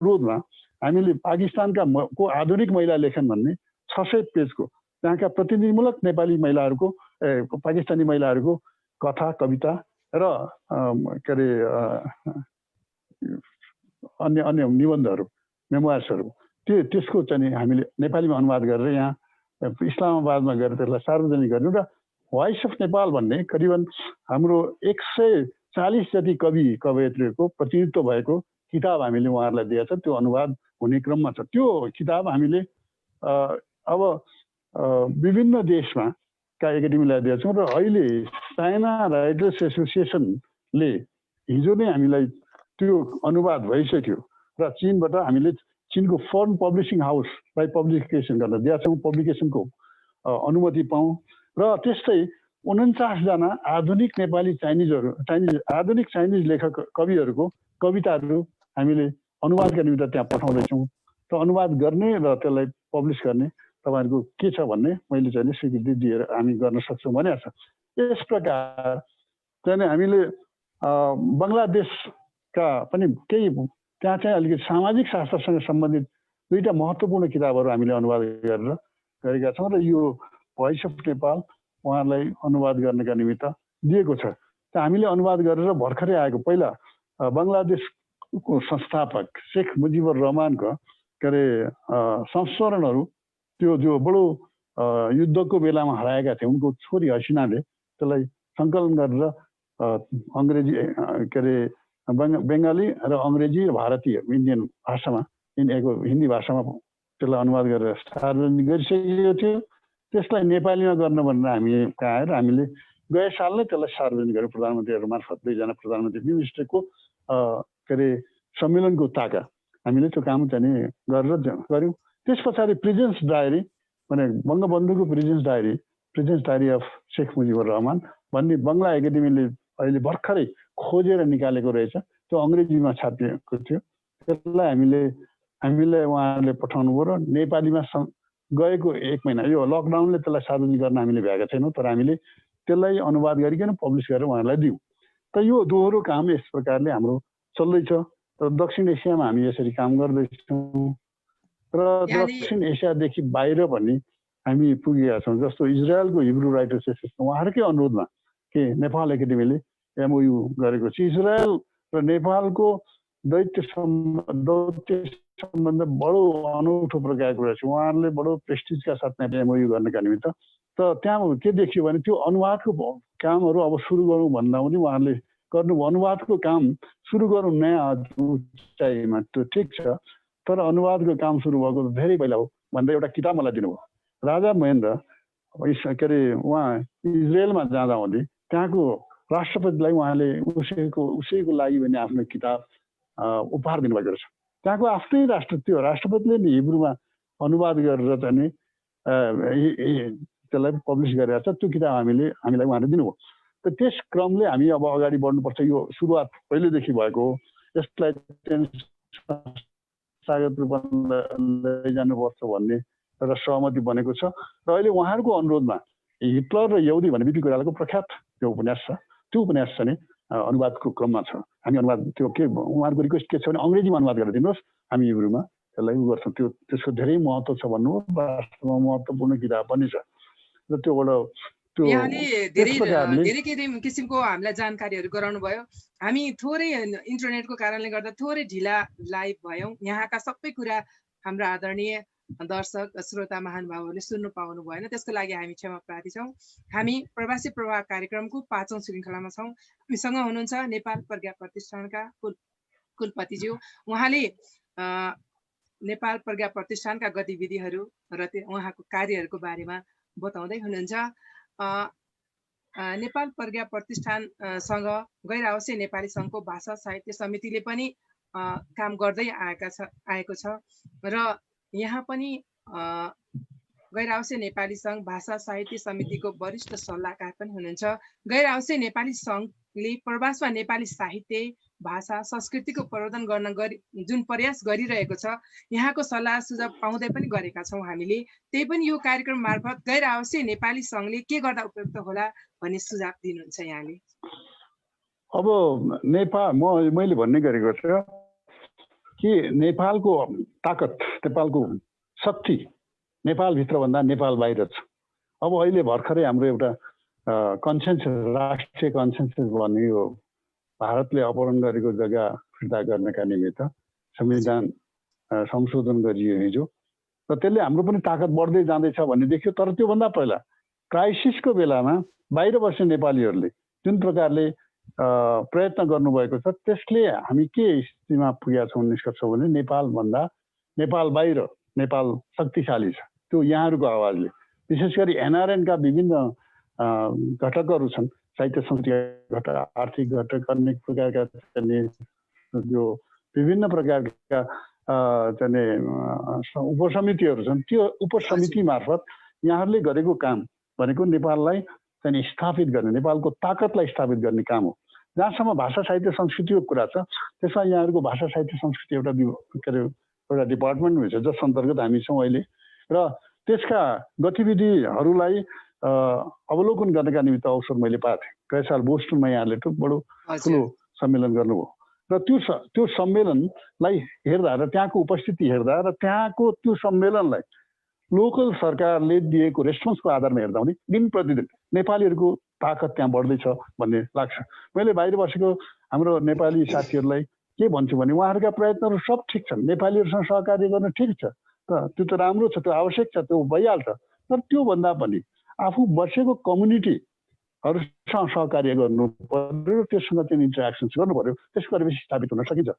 अनुरोधमा हामीले पाकिस्तानका को आधुनिक महिला लेखन भन्ने 600 पेजको त्यहाँका प्रतिनिधिमूलक नेपाली महिलाहरूको पाकिस्तानी महिलाहरूको कथा कविता र के अरे अन्य अन्य निबन्धहरू मेमोयर्सहरू त्यसको चाहिँ हामीले नेपालीमा अनुवाद गरेर यहाँ इस्लामाबादमा गएर त्यसलाई सार्वजनिक गर्नु र भोइस अफ नेपाल भन्ने करिबन हाम्रो 140 जति कवि कवयित्रीहरूको प्रतिनिधित्व भएको किताब हामीले उहाँहरूलाई दिएछ। त्यो अनुवाद हुने क्रममा छ। त्यो किताब हामीले अब विभिन्न देशमा का एकाडेमीलाई दिएछौँ र अहिले चाइना राइटर्स एसोसिएसनले हिजो नै हामीलाई त्यो अनुवाद भइसक्यो र चीनबाट हामीले चीनको foreign publishing house by publication गर्न दिएछौँ। पब्लिकेसनको अनुमति पाऊँ र त्यस्तै 49 जना आधुनिक नेपाली आधुनिक चाइनिज लेखक कविहरूको कविताहरू हामीले अनुवादका निमित्त त्यहाँ पठाउँदैछौँ र अनुवाद गर्ने र त्यसलाई पब्लिस गर्ने तपाईहरुको के छ भन्ने मैले चाहिँ स्वीकृति दिएर हामी गर्न सक्छौँ भनेको छ। यस प्रकार चाहिँ हामीले बङ्गलादेशका पनि केही त्यहाँ चाहिँ अलिकति सामाजिक शास्त्रसँग सम्बन्धित दुईटा महत्त्वपूर्ण किताबहरू हामीले अनुवाद गरेका छौँ र यो भोइस अफ नेपाल उहाँहरूलाई अनुवाद गर्नका निमित्त दिएको छ। त हामीले अनुवाद गरेर भर्खरै आएको पहिला बङ्गलादेशको संस्थापक शेख मुजिबुर रहमानको के अरे संस्मरणहरू त्यो जो बडो युद्धको बेलामा हराएका थिए उनको छोरी हसिनाले त्यसलाई सङ्कलन गरेर अङ्ग्रेजी के अरे बङ्गाली र अङ्ग्रेजी र भारतीय इन्डियन भाषामा हिन्दी भाषामा त्यसलाई अनुवाद गरेर सार्वजनिक गरिसकेको थियो। त्यसलाई नेपालीमा गर्न भनेर हामी कहाँ आएर हामीले गए साल नै त्यसलाई सार्वजनिक गरेर प्रधानमन्त्रीहरू मार्फत दुईजना प्रधानमन्त्री मिनिस्टरको के अरे सम्मेलनको ताका हामीले त्यो काम चाहिँ गरेर गऱ्यौँ। त्यस पछाडि प्रेजेन्स डायरी माने बङ्गबन्धुको prison diary of Sheikh Mujibur Rahman भन्ने बङ्गला एकाडेमीले अहिले भर्खरै खोजेर निकालेको रहेछ। त्यो अङ्ग्रेजीमा छापिएको थियो। त्यसलाई हामीलाई उहाँहरूले पठाउनु भयो र नेपालीमा गएको 1 महिना यो लकडाउनले त्यसलाई सार्वजनिक गर्न हामीले भ्याएका छैनौँ तर हामीले त्यसलाई अनुवाद गरिकन पब्लिस गरेर उहाँहरूलाई दियौँ। त यो दोहोरो काम यस प्रकारले हाम्रो चल्दैछ र दक्षिण एसियामा हामी यसरी काम गर्दैछौँ र दक्षिण एसियादेखि बाहिर पनि हामी पुगेका छौँ। जस्तो इजरायलको हिब्रू राइटर्स एसोसिएसन उहाँहरूकै अनुरोधमा के नेपाल एकाडेमीले एमओयू गरेको छ। इजरायल र नेपालको दैत्य सम्बन्ध बडो अनौठो प्रकारको रहेछ। उहाँहरूले बडो प्रेस्टिजका साथमा एमओयू गर्नका निमित्त त त्यहाँ के देखियो भने त्यो अनुवादको कामहरू अब सुरु गरौँ भन्दा पनि उहाँहरूले गर्नु अनुवादको काम सुरु गरौँ नयाँ उचाइमा त्यो ठिक छ तर अनुवादको काम सुरु भएको धेरै पहिला हो भन्दा एउटा किताब मलाई दिनुभयो। राजा महेन्द्र के अरे उहाँ इजरायलमा जाँदा हुँदै त्यहाँको राष्ट्रपतिलाई उहाँले उसैको लागि भने आफ्नो किताब उपहार दिनुभएको रहेछ। त्यहाँको आफ्नै राष्ट्रपतिले नि हिब्रूमा अनुवाद गरेर चाहिँ त्यसलाई पब्लिस गरेर छ। त्यो किताब हामीलाई उहाँले दिनुभयो। त त्यस क्रमले हामी अब अगाडि बढ्नुपर्छ। यो सुरुवात पहिलेदेखि भएको हो। यसलाई संस्थागत रूपमा लैजानुपर्छ भन्ने एउटा सहमति बनेको छ र अहिले उहाँहरूको अनुरोधमा हिटलर र यहुदी भन्ने बिपी कोइरालाको प्रख्यात त्यो उपन्यास छ। त्यो उपन्यास चाहिँ अनुवादको क्रममा छ। हामी अनुवाद त्यो के उहाँहरूको रिक्वेस्ट के छ भने अङ्ग्रेजीमा अनुवाद गरेर दिनुहोस् हामी हिब्रूमा त्यसलाई गर्छौँ। त्यसको धेरै महत्त्व छ भन्नु वास्तवमा महत्त्वपूर्ण किताब पनि छ र यहाँले धेरै किसिमको हामीलाई जानकारीहरू गराउनु भयो। हामी थोरै इन्टरनेटको कारणले गर्दा थोरै ढिला लाइभ भयौँ। यहाँका सबै कुरा हाम्रो आदरणीय दर्शक श्रोता महानुभावहरूले सुन्नु पाउनु भएन, त्यसको लागि हामी क्षमा प्रार्थी छौँ। हामी प्रवासी प्रवाह कार्यक्रमको 5औं श्रृङ्खलामा छौँ। हामीसँग हुनुहुन्छ नेपाल प्रज्ञा प्रतिष्ठानका कुलपतिज्यू। उहाँले नेपाल प्रज्ञा प्रतिष्ठानका गतिविधिहरू र उहाँको कार्यहरूको बारेमा बताउँदै हुनुहुन्छ। नेपाल प्रज्ञा प्रतिष्ठानसँग गैर आवासीय नेपाली सङ्घको भाषा साहित्य समितिले पनि काम गर्दै आएको छ र यहाँ पनि गैर आवासीय नेपाली सङ्घ भाषा साहित्य समितिको वरिष्ठ सल्लाहकार पनि हुनुहुन्छ। गैर आवासीय नेपाली सङ्घले प्रवासमा नेपाली साहित्य भाषा संस्कृतिको प्रवर्धन गर्न जुन प्रयास गरिरहेको छ यहाँको सल्लाह सुझाव पाउँदै पनि गरेका छौँ हामीले। त्यही पनि यो कार्यक्रम मार्फत गैर आवासीय नेपाली सङ्घले के गर्दा उपयुक्त होला भन्ने सुझाव दिनुहुन्छ यहाँले। अब नेपाल मैले भन्ने गरेको छ कि नेपालको ताकत, नेपालको शक्ति नेपालभित्रभन्दा नेपाल बाहिर छ। अब अहिले भर्खरै हाम्रो एउटा कन्सेन्सस, राष्ट्रिय कन्सेन्सस भन्ने यो भारतले अपहरण गरेको जग्गा फिर्ता गर्नका निमित्त संविधान संशोधन गरियो हिजो, र त्यसले हाम्रो पनि ताकत बढ्दै जाँदैछ भन्ने देखियो। तर त्योभन्दा पहिला क्राइसिसको बेलामा बाहिर बस्ने नेपालीहरूले जुन प्रकारले प्रयत्न गर्नुभएको छ, त्यसले हामी के स्थितिमा पुगेका छौँ निष्कर्ष भने नेपालभन्दा नेपाल बाहिर नेपाल शक्तिशाली छ। त्यो यहाँहरूको आवाजले, विशेष गरी एनआरएनका विभिन्न घटकहरू छन्, साहित्य संस्कृति घटक, आर्थिक घटक, अन्य प्रकारका जो विभिन्न प्रकारका चाहिँ उपसमितिहरू छन्, त्यो उपसमिति मार्फत यहाँहरूले गरेको काम भनेको नेपाललाई चाहिँ स्थापित गर्ने, नेपालको ताकतलाई स्थापित गर्ने काम हो। जहाँसम्म भाषा साहित्य संस्कृतिको कुरा छ, त्यसमा यहाँहरूको भाषा साहित्य संस्कृति एउटा के अरे एउटा डिपार्टमेन्ट हुन्छ जस अन्तर्गत हामी छौँ अहिले, र त्यसका गतिविधिहरूलाई अवलोकन गर्नका निमित्त अवसर मैले पाएको थिएँ। गए साल बोस्टनमा यहाँले बडो ठुलो सम्मेलन गर्नुभयो, र त्यो सम्मेलनलाई हेर्दा र त्यहाँको उपस्थिति हेर्दा र त्यहाँको त्यो सम्मेलनलाई लोकल सरकारले दिएको रेस्पोन्सको आधारमा हेर्दा पनि दिन प्रतिदिन नेपालीहरूको ताकत त्यहाँ बढ्दैछ भन्ने लाग्छ। मैले बाहिर बसेको हाम्रो नेपाली साथीहरूलाई के भन्छु भने उहाँहरूका प्रयत्नहरू सब ठिक छन्, नेपालीहरूसँग सहकार्य गर्न ठिक छ, त्यो त राम्रो छ, त्यो आवश्यक छ, त्यो भइहाल्छ। तर त्योभन्दा पनि आफू बसेको कम्युनिटीहरूसँग सहकार्य गर्नु पर्यो, त्योसँग चाहिँ इन्टरेक्सन्स गर्नु पर्यो, त्यसको गरेपछि स्थापित हुन सकिन्छ।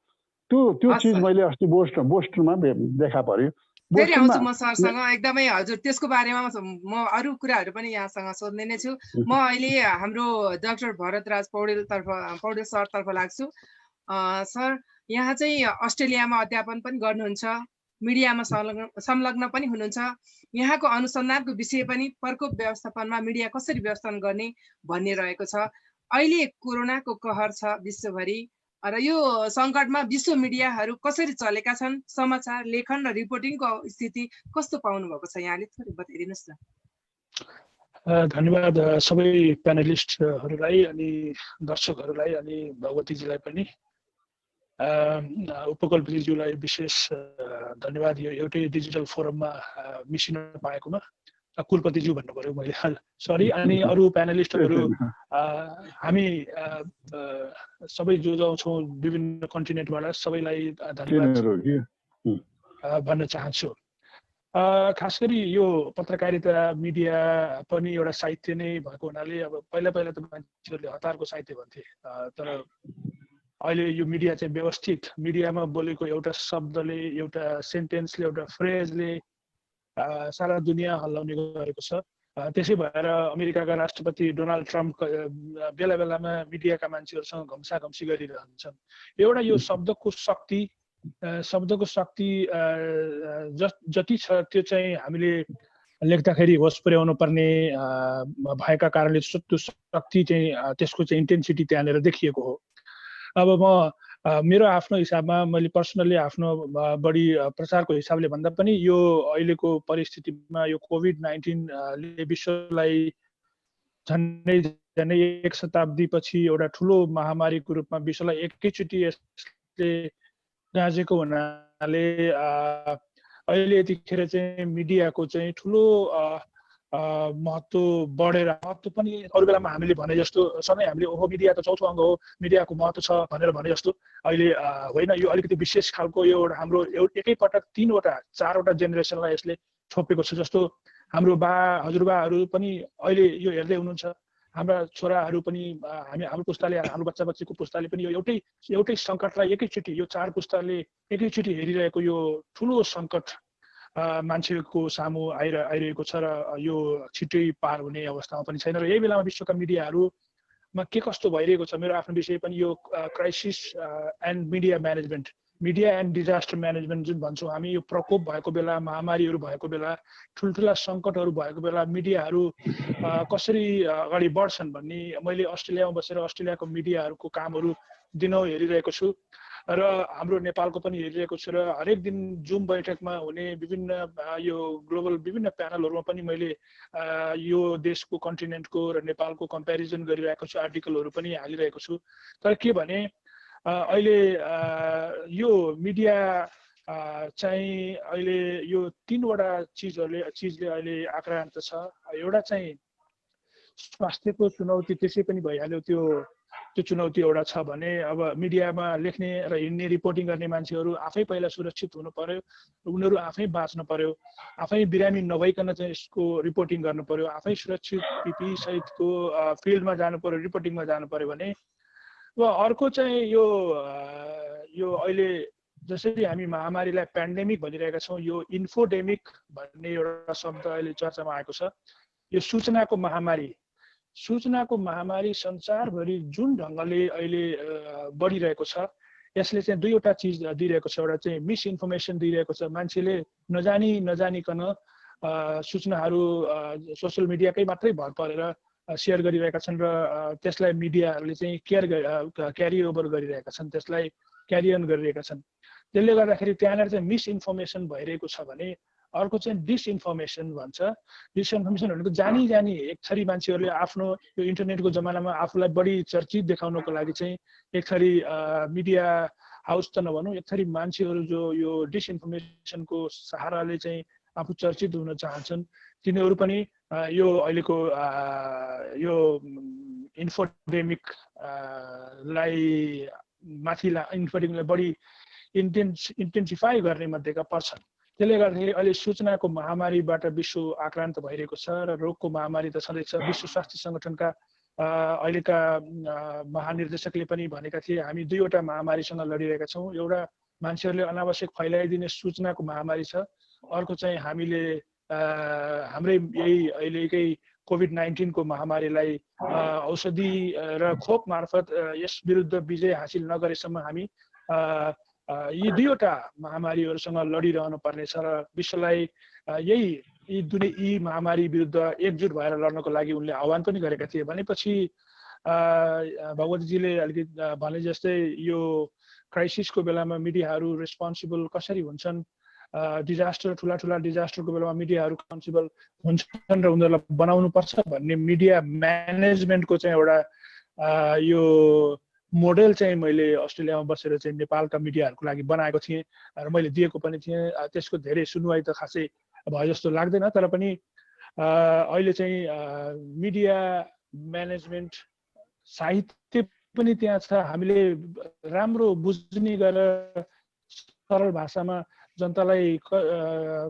त्यो चिज मैले अस्ति बोस्टनमा देखा पर्यो। फेरि आउँछु म सरसँग एकदमै। हजुर, त्यसको बारेमा म अरू कुराहरू पनि यहाँसँग सोध्ने नै छु। म अहिले हाम्रो डाक्टर भरतराज पौडेल सरतर्फ लाग्छु। सर, यहाँ चाहिँ अस्ट्रेलियामा अध्यापन पनि गर्नुहुन्छ, मिडियामा संलग्न पनि हुनुहुन्छ। यहाँको अनुसन्धानको विषय पनि प्रकोप व्यवस्थापनमा मिडिया कसरी व्यवस्थापन गर्ने भन्ने रहेको छ। अहिले कोरोनाको कहर छ विश्वभरि, र यो सङ्कटमा विश्व मिडियाहरू कसरी चलेका छन्, समाचार लेखन र रिपोर्टिङको स्थिति कस्तो पाउनु भएको छ, यहाँले थोरै बताइदिनुहोस् न। धन्यवाद सबै प्यानलिस्टहरूलाई अनि दर्शकहरूलाई अनि भगवतीजीलाई पनि, उपकुलपतिज्यूलाई विशेष धन्यवाद यो एउटै डिजिटल फोरममा मिसिन पाएकोमा। कुलपतिज्यू भन्नु पर्यो मैले, सरी। अनि अरू प्यानलिस्टहरू हामी सबै जो छौँ विभिन्न कन्टिनेन्टबाट, सबैलाई धन्यवाद भन्न चाहन्छु। खास गरी यो पत्रकारिता मिडिया पनि एउटा साहित्य नै भएको हुनाले अब पहिला त मान्छेहरूले हतारको साहित्य भन्थे, तर अहिले यो मिडिया चाहिँ व्यवस्थित, मिडियामा बोलेको एउटा शब्दले, एउटा सेन्टेन्सले, एउटा फ्रेजले सारा दुनियाँ हल्लाउने गरेको छ। त्यसै भएर अमेरिकाका राष्ट्रपति डोनाल्ड ट्रम्प बेला बेलामा मिडियाका मान्छेहरूसँग घम्साघम्सी गरिरहन्छन्। एउटा यो शब्दको शक्ति जति छ त्यो चाहिँ हामीले लेख्दाखेरि होस पुर्याउनु पर्ने भएका कारणले त्यो शक्ति चाहिँ त्यसको चाहिँ इन्टेन्सिटी त्यहाँनिर देखिएको हो। अब म मेरो आफ्नो हिसाबमा, मैले पर्सनली आफ्नो बढी प्रचारको हिसाबले भन्दा पनि यो अहिलेको परिस्थितिमा यो कोभिड-19ले विश्वलाई झन्डै एक शताब्दी पछि एउटा ठुलो महामारीको रूपमा विश्वलाई एकैचोटि यसले गाँजेको हुनाले अहिले यतिखेर चाहिँ मिडियाको चाहिँ ठुलो महत्त्व बढेर, महत्त्व पनि अरू बेलामा हामीले भने जस्तो सधैँ हामीले ओहो मिडिया त चौथो अङ्ग हो, मिडियाको महत्त्व छ भनेर भने जस्तो अहिले होइन। यो अलिकति विशेष खालको यो हाम्रो एकैपटक 3-4वटा जेनेरेसनलाई यसले छोपेको छ। जस्तो हाम्रो हजुरबाहरू पनि अहिले यो हेर्दै हुनुहुन्छ, हाम्रा छोराहरू पनि, हाम्रो पुस्ताले, हाम्रो बच्चा बच्चीको पुस्ताले पनि यो एउटै सङ्कटलाई एकैचोटि, यो 4 पुस्ताले एकैचोटि हेरिरहेको यो ठुलो सङ्कट मान्छेको सामु आइरहेको छ, र यो छिट्टै पार हुने अवस्थामा पनि छैन। र यही बेलामा विश्वका मिडियाहरूमा के कस्तो भइरहेको छ, मेरो आफ्नो विषय पनि यो crisis and media management, media and disaster management जुन भन्छौँ हामी, यो प्रकोप भएको बेला, महामारीहरू भएको बेला, ठुल्ठुला सङ्कटहरू भएको बेला मिडियाहरू कसरी अगाडि बढ्छन् भन्ने मैले अस्ट्रेलियामा बसेर अस्ट्रेलियाको मिडियाहरूको कामहरू दिनौँ हेरिरहेको छु, र हाम्रो नेपालको पनि हेरिरहेको छु। र हरेक दिन जुम बैठकमा हुने विभिन्न यो ग्लोबल विभिन्न प्यानलहरूमा पनि मैले यो देशको कन्टिनेन्टको र नेपालको कम्पेरिजन गरिरहेको छु, आर्टिकलहरू पनि हालिरहेको छु। तर के भने अहिले यो मिडिया चाहिँ अहिले यो 3वटा चिजले अहिले आक्रान्त छ। एउटा चाहिँ स्वास्थ्यको चुनौती त्यसै पनि भइहाल्यो, त्यो चुनौती एउटा छ भने अब मिडियामा लेख्ने र हिँड्ने रिपोर्टिङ गर्ने मान्छेहरू आफै पहिला सुरक्षित हुनु पर्यो, उनीहरू आफै बाँच्नु पर्यो, आफै बिरामी नभइकन चाहिँ यसको रिपोर्टिङ गर्नु पर्यो, आफै सुरक्षित पिपी सहितको फिल्डमा जानु पर्यो, रिपोर्टिङमा जानु पर्यो भने। र अर्को चाहिँ यो अहिले जसरी हामी महामारीलाई पेन्डेमिक भनिरहेका छौँ, यो इन्फोडेमिक भन्ने एउटा शब्द अहिले चर्चामा आएको छ। यो सूचनाको महामारी संसारभरि जुन ढङ्गले अहिले बढिरहेको छ, यसले चाहिँ दुईवटा चिज दिइरहेको छ। एउटा चाहिँ मिसइन्फर्मेसन दिइरहेको छ, मान्छेले नजानिकन सूचनाहरू सोसियल मिडियाकै मात्रै भर परेर सेयर गरिरहेका छन् र त्यसलाई मिडियाहरूले चाहिँ क्यारी ओभर गरिरहेका छन्, त्यसलाई क्यारी अन गरिरहेका छन्। त्यसले गर्दाखेरि त्यहाँनिर चाहिँ मिसइन्फर्मेसन भइरहेको छ भने अर्को चाहिँ डिसइन्फर्मेसन भन्छ। डिसइन्फर्मेसन भनेको जानी एक थरी मान्छेहरूले आफ्नो यो इन्टरनेटको जमानामा आफूलाई बढी चर्चित देखाउनको लागि चाहिँ एक थरी मिडिया हाउस त नभनौँ, एक थरी मान्छेहरू जो यो डिसइन्फर्मेसनको सहाराले चाहिँ आफू चर्चित हुन चाहन्छन्, तिनीहरू पनि यो अहिलेको यो इन्फोडेमिकलाई बढी इन्टेन्सिफाई गर्ने मध्येका पर्छन्। त्यसले गर्दाखेरि अहिले सूचनाको महामारीबाट विश्व आक्रान्त भइरहेको छ र रोगको महामारी त छँदैछ। विश्व स्वास्थ्य सङ्गठनका अहिलेका महानिर्देशकले पनि भनेका थिए, हामी दुईवटा महामारीसँग लडिरहेका छौँ। एउटा मान्छेहरूले अनावश्यक फैलाइदिने सूचनाको महामारी छ, अर्को चाहिँ हामीले हाम्रै यही अहिलेकै कोभिड-19 को महामारीलाई औषधि र खोप मार्फत यस विरुद्ध विजय हासिल नगरेसम्म हामी यी दुईवटा महामारीहरूसँग लडिरहनु पर्नेछ र विश्वलाई यी महामारी विरुद्ध एकजुट भएर लड्नको लागि उनले आह्वान पनि गरेका थिए। भनेपछि भगवतीजीले अलिकति भने जस्तै यो क्राइसिसको बेलामा मिडियाहरू रेस्पोन्सिबल कसरी हुन्छन्, ठुला डिजास्टरको बेलामा मिडियाहरू रेस्पोन्सिबल हुन्छन् र उनीहरूलाई बनाउनु पर्छ भन्ने मिडिया म्यानेजमेन्टको चाहिँ एउटा यो मोडेल चाहिँ मैले अस्ट्रेलियामा बसेर चाहिँ नेपालका मिडियाहरूको लागि बनाएको थिएँ र मैले दिएको पनि थिएँ। त्यसको धेरै सुनवाई त खासै भयो जस्तो लाग्दैन, तर पनि अहिले चाहिँ मिडिया म्यानेजमेन्ट साहित्य पनि त्यहाँ छ। हामीले राम्रो बुझ्ने गरेर सरल भाषामा जनतालाई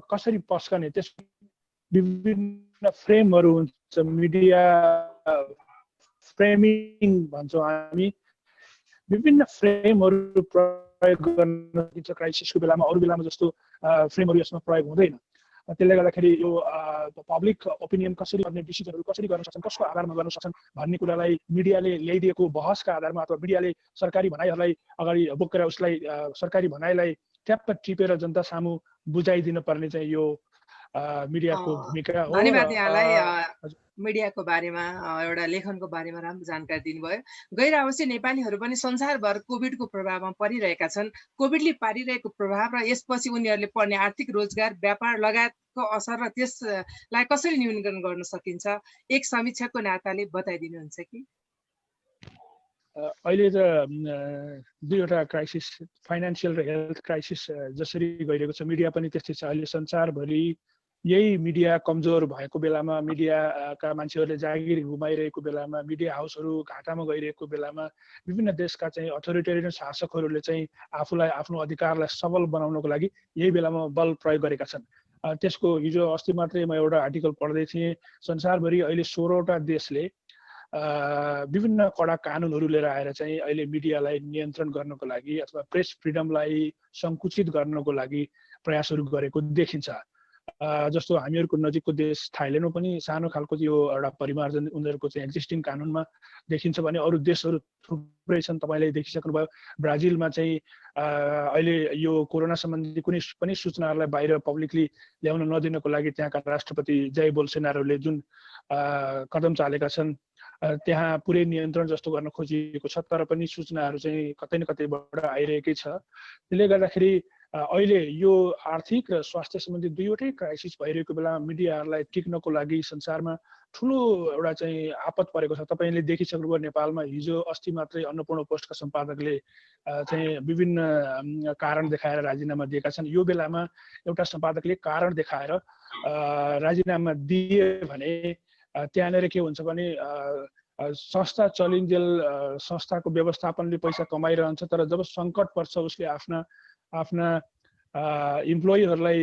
कसरी पस्कने त्यसको विभिन्न फ्रेमहरू हुन्छ। मिडिया फ्रेमिङ भन्छौँ हामी। विभिन्न फ्रेमहरू प्रयोग गर्न सकिन्छ क्राइसिसको बेलामा, अरू बेलामा जस्तो फ्रेमहरू यसमा प्रयोग हुँदैन। त्यसले गर्दाखेरि यो पब्लिक ओपिनियन कसरी गर्ने, डिसिजनहरू कसरी गर्न सक्छन्, कसको आधारमा गर्न सक्छन् भन्ने कुरालाई मिडियाले ल्याइदिएको बहसका आधारमा अथवा मिडियाले सरकारी भनाइहरूलाई अगाडि बोकेर उसलाई सरकारी भनाइलाई ट्याप्प टिपेर जनता सामु बुझाइदिन पर्ने चाहिँ यो मिडियाको भूमिका हो। धन्यवाद यहाँलाई मिडियाको बारेमा एउटा लेखनको बारेमा राम्रो जानकारी दिनुभयो। गैर आवासीय नेपालीहरू पनि संसारभर कोभिडको प्रभावमा परिरहेका छन्। कोभिडले पारिरहेको प्रभाव र यसपछि उनीहरूले पर्ने आर्थिक, रोजगार, व्यापार लगायतको असर र त्यसलाई कसरी न्यूनीकरण गर्न सकिन्छ, एक समीक्षाको नाताले बताइदिनुहुन्छ कि? अहिले त दुईवटा क्राइसिस, फाइनेन्सियल र हेल्थ क्राइसिस जसरी गइरहेको छ, मिडिया पनि त्यस्तै छ। अहिले संसारभरि यही मिडिया कमजोर भएको बेलामा, मिडियाका मान्छेहरूले जागिर गुमाइरहेको बेलामा, मिडिया हाउसहरू घाटामा गइरहेको बेलामा विभिन्न देशका चाहिँ अथोरिटेरियन शासकहरूले चाहिँ आफूलाई, आफ्नो अधिकारलाई सबल बनाउनको लागि यही बेलामा बल प्रयोग गरेका छन्। त्यसको हिजो अस्ति मात्रै म एउटा आर्टिकल पढ्दै थिएँ। संसारभरि अहिले 16वटा देशले विभिन्न कडा कानुनहरू लिएर आएर चाहिँ अहिले मिडियालाई नियन्त्रण गर्नको लागि अथवा प्रेस फ्रिडमलाई सङ्कुचित गर्नको लागि प्रयासहरू गरेको देखिन्छ। जस्तो हामीहरूको नजिकको देश थाइल्यान्डमा पनि सानो खालको यो एउटा परिमार्जन उनीहरूको चाहिँ एक्जिस्टिङ कानुनमा देखिन्छ भने अरू देशहरू थुप्रै छन्। तपाईँले देखिसक्नुभयो ब्राजिलमा चाहिँ अहिले यो कोरोना सम्बन्धी कुनै पनि सूचनाहरूलाई बाहिर पब्लिकली ल्याउन नदिनको लागि त्यहाँका राष्ट्रपति जाइर बोल्सोनारोले जुन कदम चालेका छन्, त्यहाँ पुरै नियन्त्रण जस्तो गर्न खोजिएको छ, तर पनि सूचनाहरू चाहिँ कतै न कतैबाट आइरहेकै छ। त्यसले गर्दाखेरि अहिले यो आर्थिक र स्वास्थ्य सम्बन्धी दुईवटै क्राइसिस भइरहेको बेलामा मिडियाहरूलाई टिक्नको लागि संसारमा ठुलो एउटा चाहिँ आपत परेको छ। तपाईँले देखिसक्नुभयो नेपालमा हिजो अस्ति मात्रै अन्नपूर्ण पोस्टका सम्पादकले चाहिँ विभिन्न कारण देखाएर राजीनामा दिएका छन्। यो बेलामा एउटा सम्पादकले कारण देखाएर राजीनामा दिए भने त्यहाँनिर के हुन्छ भने संस्था चलिन्जेल संस्थाको व्यवस्थापनले पैसा कमाइरहन्छ, तर जब सङ्कट पर्छ उसले आफ्ना इम्प्लोइहरूलाई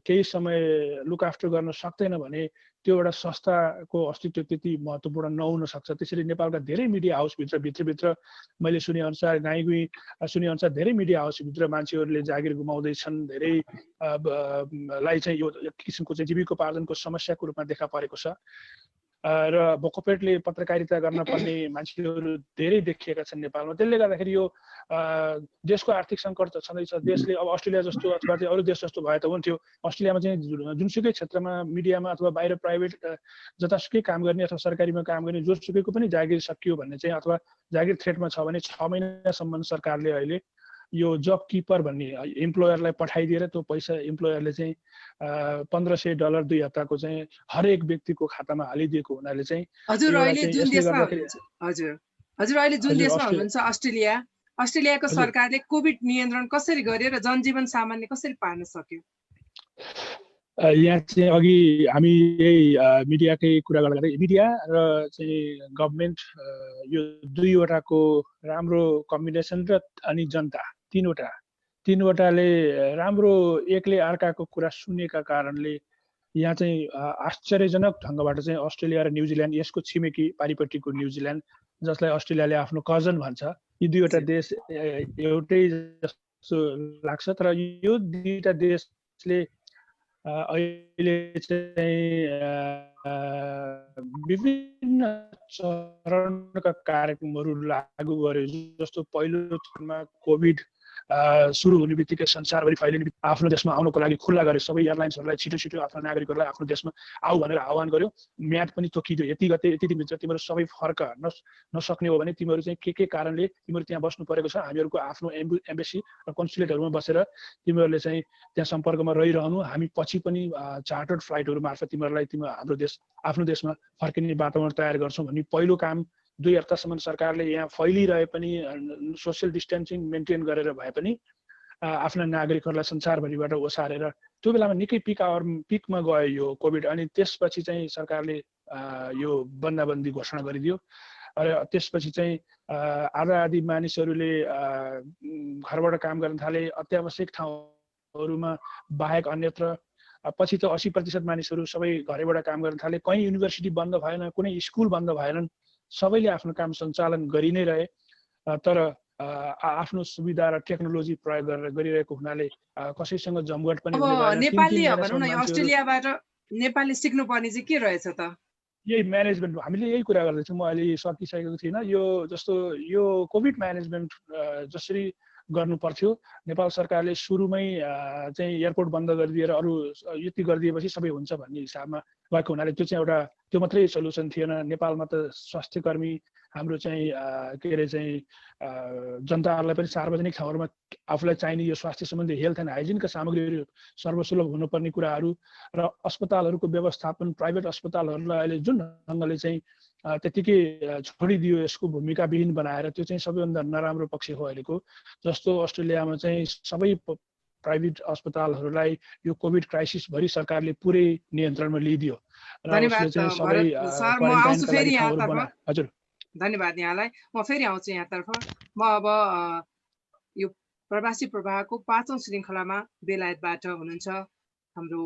केही समय लुक आफ्टर गर्न सक्दैन भने त्यो एउटा संस्थाको अस्तित्व त्यति महत्त्वपूर्ण नहुन सक्छ। त्यसरी नेपालका धेरै मिडिया हाउसभित्र भित्रभित्र मैले सुनेअनुसार गाईगुई सुनेअनुसार धेरै मिडिया हाउसभित्र मान्छेहरूले जागिर गुमाउँदैछन्, धेरैलाई चाहिँ यो एक किसिमको चाहिँ जीविकोपार्जनको समस्याको रूपमा देखा परेको छ र भोकोपेटले पत्रकारिता गर्न पर्ने मान्छेहरू धेरै देखिएका छन् नेपालमा। त्यसले गर्दाखेरि यो देशको आर्थिक सङ्कट त छँदैछ। देशले अब अस्ट्रेलिया जस्तो अथवा चाहिँ अरू देश जस्तो भए त हुन्थ्यो, अस्ट्रेलियामा चाहिँ जुनसुकै क्षेत्रमा मिडियामा अथवा बाहिर प्राइभेट जतासुकै काम गर्ने अथवा सरकारीमा काम गर्ने जोसुकैको पनि जागिर सकियो भन्ने चाहिँ अथवा जागिर थ्रेटमा छ भने 6 महिनासम्म सरकारले अहिले यो जब किपर भन्ने इम्प्लोयरलाई पठाइदिएर त्यो पैसा इम्प्लोयरले चाहिँ $1500 2 हप्ताको चाहिँ हरेक व्यक्तिको खातामा हालिदिएको हुनाले चाहिँ हजुर अहिले जुन देशमा हुनुहुन्छ हजुर अहिले जुन देशमा हुनुहुन्छ अस्ट्रेलियाको सरकारले कोभिड नियन्त्रण कसरी गर्यो र जनजीवन सामान्य कसरी पार्न सक्यो? यहाँ चाहिँ अघि हामी यही मिडियाकै कुरा गर्दा मिडिया र चाहिँ गभर्मेन्ट यो दुईवटाको राम्रो कम्बिनेसन र अनि जनता तीनवटाले राम्रो एकले अर्काको कुरा सुनेका कारणले यहाँ चाहिँ आश्चर्यजनक ढङ्गबाट चाहिँ अस्ट्रेलिया र न्युजिल्यान्ड, यसको छिमेकी पारिपट्टिको न्युजिल्यान्ड जसलाई अस्ट्रेलियाले आफ्नो कजन भन्छ, यी दुईवटा देश एउटै जस्तो लाग्छ। तर यो दुईवटा देशले अहिले चाहिँ विभिन्न चरणका कार्यक्रमहरू लागू गर्यो। जस्तो पहिलो चरणमा कोभिड सुरु हुने बित्तिकै संसारभरि फैलिने आफ्नो देशमा आउनको लागि खुल्ला गर्यो। सबै एयरलाइन्सहरूलाई छिटो आफ्नो नागरिकहरूलाई आफ्नो देशमा आऊ भनेर आह्वान गर्यो। म्याद पनि तोकिदियो, यति गते यति दिनभित्र तिमीहरू सबै फर्क नसक्ने हो भने तिमीहरू चाहिँ के कारणले तिमीहरू त्यहाँ बस्नु परेको छ, हामीहरूको आफ्नो एम्बेसी र कन्सुलेटहरूमा बसेर तिमीहरूले चाहिँ त्यहाँ सम्पर्कमा रहिरहनु, हामी पछि पनि चार्टर्ड फ्लाइटहरू मार्फत तिमीहरूलाई आफ्नो देशमा फर्किने वातावरण तयार गर्छौँ भन्ने पहिलो काम 2 हप्तासम्म सरकारले यहाँ फैलिरहे पनि सोसियल डिस्टेन्सिङ मेन्टेन गरेर भए पनि आफ्ना नागरिकहरूलाई संसारभरिबाट ओसारेर त्यो बेलामा निकै पिकमा गयो यो कोभिड। अनि त्यसपछि चाहिँ सरकारले यो बन्दाबन्दी घोषणा गरिदियो र त्यसपछि चाहिँ आधी मानिसहरूले घरबाट काम गर्न थाले, अत्यावश्यक ठाउँहरूमा बाहेक अन्यत्र। पछि त 80% मानिसहरू सबै घरैबाट काम गर्न थाले, कहीँ युनिभर्सिटी बन्द भएन, कुनै स्कुल बन्द भएनन्, सबैले आफ्नो काम सञ्चालन गरि नै रहे। तर आफ्नो सुविधा र टेक्नोलोजी प्रयोग गरेर गरिरहेको हुनाले कसैसँग जमघट पनि हुने भएन। नेपालले भनौँ न अस्ट्रेलियाबाट नेपालले सिक्नुपर्ने चाहिँ के रहेछ त? यही म्यानेजमेन्ट हामीले यही कुरा गर्दैछौँ। म अहिले सकिसकेको थिइनँ। यो कोभिड म्यानेजमेन्ट जसरी गर्नु पर्थ्यो, नेपाल सरकारले सुरुमै चाहिँ एयरपोर्ट बन्द गरिदिएर अरू यति गरिदिएपछि सबै हुन्छ भन्ने हिसाबमा भएको हुनाले त्यो मात्रै सल्युसन थिएन। नेपालमा त स्वास्थ्यकर्मी हाम्रो चाहिँ के अरे चाहिँ जनताहरूलाई पनि सार्वजनिक ठाउँहरूमा आफूलाई चाहिने यो स्वास्थ्य सम्बन्धी हेल्थ एन्ड हाइजिनका सामग्रीहरू सर्वसुलभ हुनुपर्ने कुराहरू र अस्पतालहरूको व्यवस्थापन, प्राइभेट अस्पतालहरूलाई अहिले जुन ढङ्गले चाहिँ त्यतिकै छोडिदियो, यसको भूमिकाविहीन बनाएर, त्यो चाहिँ सबैभन्दा नराम्रो पक्ष हो अहिलेको। जस्तो अस्ट्रेलियामा चाहिँ सबै प्राइभेट अस्पतालहरूलाई यो कोभिड क्राइसिस भरि सरकारले पुरै नियन्त्रणमा लिइदियो। हजुर धन्यवाद यहाँलाई। म फेरि आउँछु यहाँतर्फ। म अब यो प्रवासी प्रवाहको 5औं श्रृङ्खलामा बेलायतबाट हुनुहुन्छ हाम्रो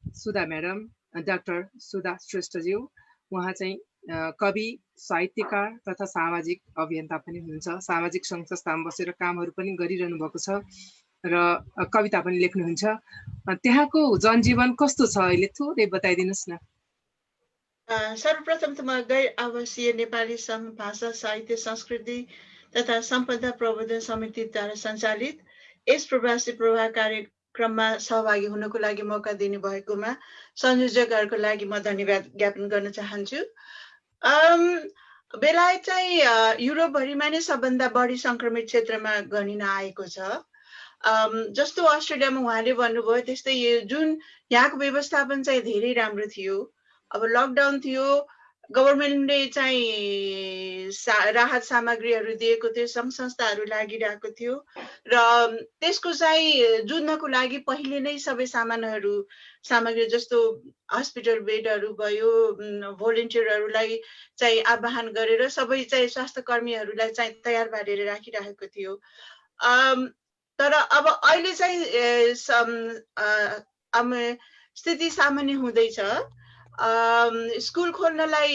सुधा म्याडम, डाक्टर सुधा श्रेष्ठज्यू। उहाँ चाहिँ कवि, साहित्यकार तथा सामाजिक अभियन्ता पनि हुनुहुन्छ। सामाजिक सङ्घ संस्थामा बसेर कामहरू पनि गरिरहनु भएको छ र कविता पनि लेख्नुहुन्छ। त्यहाँको जनजीवन कस्तो छ अहिले, थोरै बताइदिनुहोस् न। सर्वप्रथम त म गैर आवासीय नेपाली सङ्घ भाषा साहित्य संस्कृति तथा सम्पदा प्रबन्धन समितिद्वारा सञ्चालित यस प्रवासी प्रवाह कार्यक्रममा सहभागी हुनको लागि मौका दिनु भएकोमा संयोजकहरूको लागि म धन्यवाद ज्ञापन गर्न चाहन्छु। बेलायत चाहिँ युरोपभरिमा नै सबभन्दा बढी सङ्क्रमित क्षेत्रमा गनिन आएको छ। जस्तो अस्ट्रेलियामा उहाँले भन्नुभयो त्यस्तै जुन यहाँको व्यवस्थापन चाहिँ धेरै राम्रो थियो। अब लकडाउन थियो, गभर्मेन्टले चाहिँ राहत सामग्रीहरू दिएको थियो, सङ्घ संस्थाहरू लागिरहेको थियो र त्यसको चाहिँ जुझ्नको लागि पहिले नै सबै सामग्री जस्तो हस्पिटल बेडहरू भयो, भोलिन्टियरहरूलाई चाहिँ आह्वान गरेर सबै चाहिँ स्वास्थ्य कर्मीहरूलाई चाहिँ तयार पारेर राखिरहेको थियो। तर अब अहिले चाहिँ स्थिति सामान्य हुँदैछ। स्कुल खोल्नलाई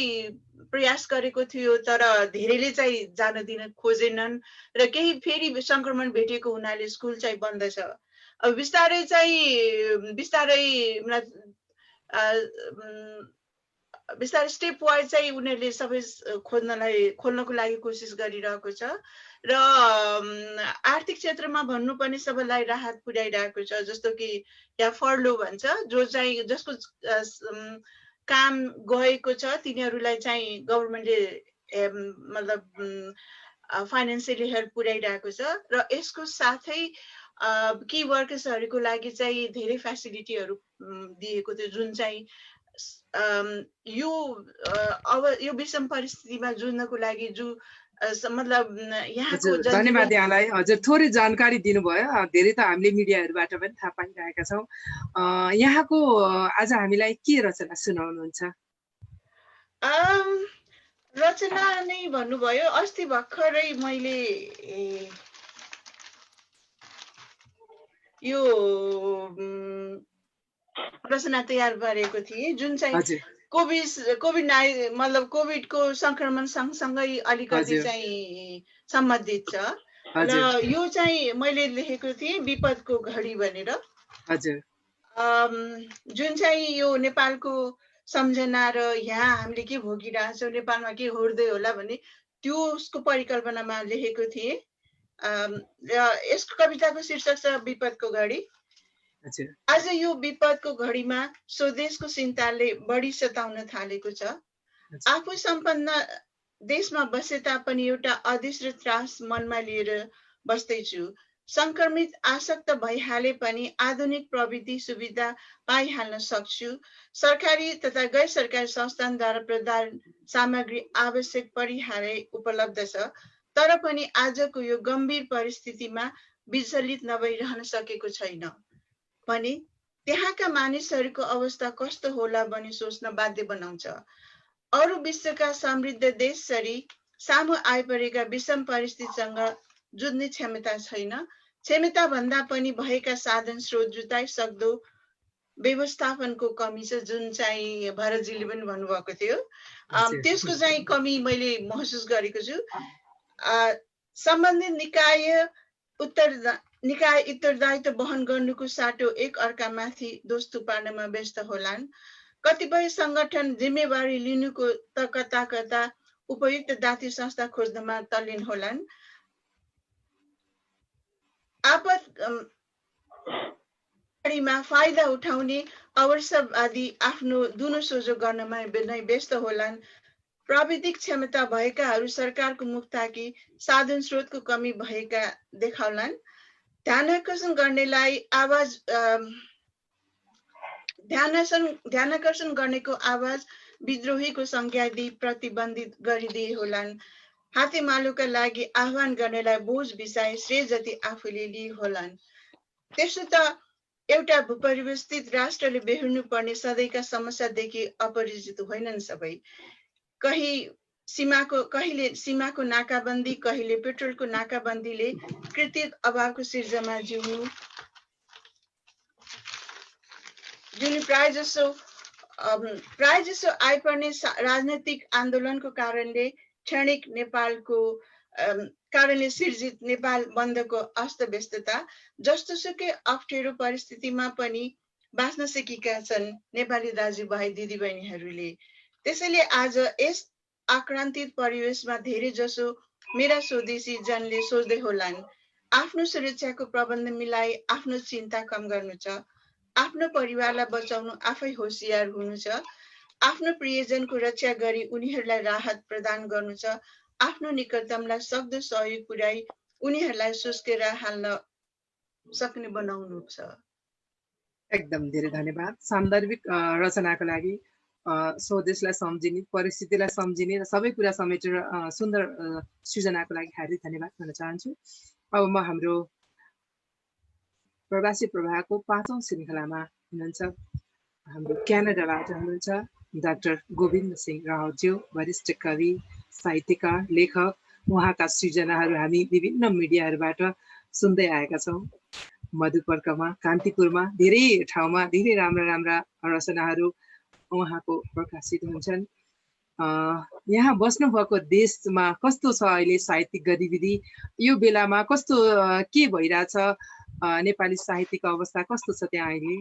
प्रयास गरेको थियो तर धेरैले चाहिँ जान दिन खोजेनन् र केही फेरि संक्रमण भेटेको हुनाले स्कुल चाहिँ बन्द छ। अब बिस्तारै स्टेप वाइज चाहिँ उनीहरूले सबै खोल्नको लागि कोसिस गरिरहेको छ र आर्थिक क्षेत्रमा भन्नुपर्ने सबैलाई राहत पुर्याइरहेको छ। जस्तो कि यहाँ फर्लो भन्छ, जसको काम गएको छ तिनीहरूलाई चाहिँ गभर्मेन्टले मतलब फाइनेन्सियली हेल्प पुर्याइरहेको छ र यसको साथै की वर्कर्सहरूको लागि चाहिँ धेरै फेसिलिटीहरू दिएको थियो, जुन चाहिँ यो विषम परिस्थितिमा जुझ्नको लागि मतलब यहाँको धन्यवाद यहाँलाई। हजुर थोरै जानकारी दिनुभयो, धेरै त हामीले मिडियाहरूबाट पनि थाहा पाइरहेका छौँ। यहाँको आज हामीलाई के रचना सुनाउनुहुन्छ? रचना नै भन्नुभयो। अस्ति भर्खरै मैले यो रचना तयार गरेको थिएँ, जुन चाहिँ कोभिडको संक्रमण सँगसँगै अलिकति चाहिँ सम्बन्धित छ र यो चाहिँ मैले लेखेको थिएँ विपदको घडी भनेर। जुन चाहिँ यो नेपालको सम्झना र यहाँ हामीले के भोगिरहेछौँ, नेपालमा के होर्दै होला भन्ने त्यसको परिकल्पनामा लेखेको थिएँ। र यसको कविताको शीर्षक छ विपदको घडी। आज यो विपदको घडीमा स्वदेशको चिन्ताले बढी सताउन थालेको छ। आफू सम्पन्न देशमा बसे तापनि एउटा अदृश्य त्रास मनमा लिएर बस्दैछु। संक्रमित आसक्त भइहाले पनि आधुनिक प्रविधि सुविधा पाइहाल्न सक्छु। सरकारी तथा गैर सरकारी संस्थानद्वारा प्रदान सामग्री आवश्यक परिहारै उपलब्ध छ। तर पनि आजको यो गम्भीर परिस्थितिमा विचलित नभइरहन सकेको छैन भने त्यहाँका मानिसहरूको अवस्था कस्तो होला भनी सोच्न बाध्य बनाउँछ। अरू विश्वका समृद्ध देशसरी सामु आइपरेका विषम परिस्थितिसँग जुझ्ने क्षमता छैन। क्षमता भन्दा पनि भएका साधन स्रोत जुटाइ सक्दो व्यवस्थापनको कमी छ, जुन चाहिँ भरतजीले पनि भन्नुभएको थियो। त्यसको चाहिँ कमी मैले महसुस गरेको छु। सम्बन्धित निकाय उत्तरदायित्व वहन गर्नुको साटो एक अर्कामाथि दोष थुपार्नमा व्यस्त होलान्। कतिपय संगठन जिम्मेवारी लिनुको त कता उपयुक्त दाती संस्था खोज्नमा तल्लीन होलान्। आपतकालीनमा फाइदा उठाउने अवसरवादी आफ्नो दुनो सोझो गर्नमा नै व्यस्त होलान्। प्राविधिक क्षमता भएकाहरू सरकारको मुख ताकी साधन स्रोतको कमी भएका देखाउलान्। ध्यानाकर्षण गर्नेको आवाज विद्रोहीको संज्ञा दिई प्रतिबन्धित गरिदिए होलान्। हातेमालोका लागि आह्वान गर्नेलाई बोझ बिसाए श्रेय जति आफूले लिए होलान्। त्यसो त एउटा भूपरिवस्थित राष्ट्रले बेहोर्नु पर्ने सधैँका समस्यादेखि अपरिचित होइनन् सबै। कहिले सीमाको नाकाबन्दी, कहिले पेट्रोलको नाकाबन्दीले कृत्रिम अभावको सिर्जना जिउनु प्रायजसो आइपर्ने राजनैतिक आन्दोलनको कारणले क्षणिक कारणले सिर्जित नेपाल बन्दको अस्तव्यस्तता जस्तोसुकै अप्ठ्यारो परिस्थितिमा पनि बाँच्न सकेका छन् नेपाली दाजुभाइ दिदीबहिनीहरूले। त्यसैले आज यस आक्रान्तित परिवेशमा धेरै जसो मेरा स्वदेशी जनले सोच्दै होलान्, आफ्नो सुरक्षाको प्रबन्ध मिलाई आफ्नो चिन्ता कम गर्नु छ, आफ्नो परिवारलाई बचाउनु आफै होसियार हुनु छ, आफ्नो प्रियजनको रक्षा गरी उनीहरूलाई राहत प्रदान गर्नु छ, आफ्नो निकटतमलाई सक्दो सहयोग पुर्याई उनीहरूलाई सुस्केर हाल्न सक्ने बनाउनुहुन्छ। एकदम धेरै धन्यवाद। सान्दर्भिक रचनाको लागि स्वदेशलाई सम्झिने, परिस्थितिलाई सम्झिने र सबै कुरा समेटेर सुन्दर सृजनाको लागि हार्दिक धन्यवाद भन्न चाहन्छु। अब म हाम्रो प्रवासी प्रवाहको 5औं श्रृङ्खलामा हुनुहुन्छ हाम्रो क्यानाडाबाट हुनुहुन्छ डाक्टर गोविन्द सिंह रावतज्यू, वरिष्ठ कवि, साहित्यकार, लेखक। उहाँका सृजनाहरू हामी विभिन्न मिडियाहरूबाट सुन्दै आएका छौँ। मधुपर्कमा, कान्तिपुरमा, धेरै ठाउँमा धेरै राम्रा राम्रा रचनाहरू उहाँको प्रकाशित हुन्छन्। यहाँ बस्नुभएको देशमा कस्तो छ अहिले साहित्यिक गतिविधि, यो बेलामा कस्तो के भइरहेछ, नेपाली साहित्यको अवस्था कस्तो छ त्यहाँ अहिले?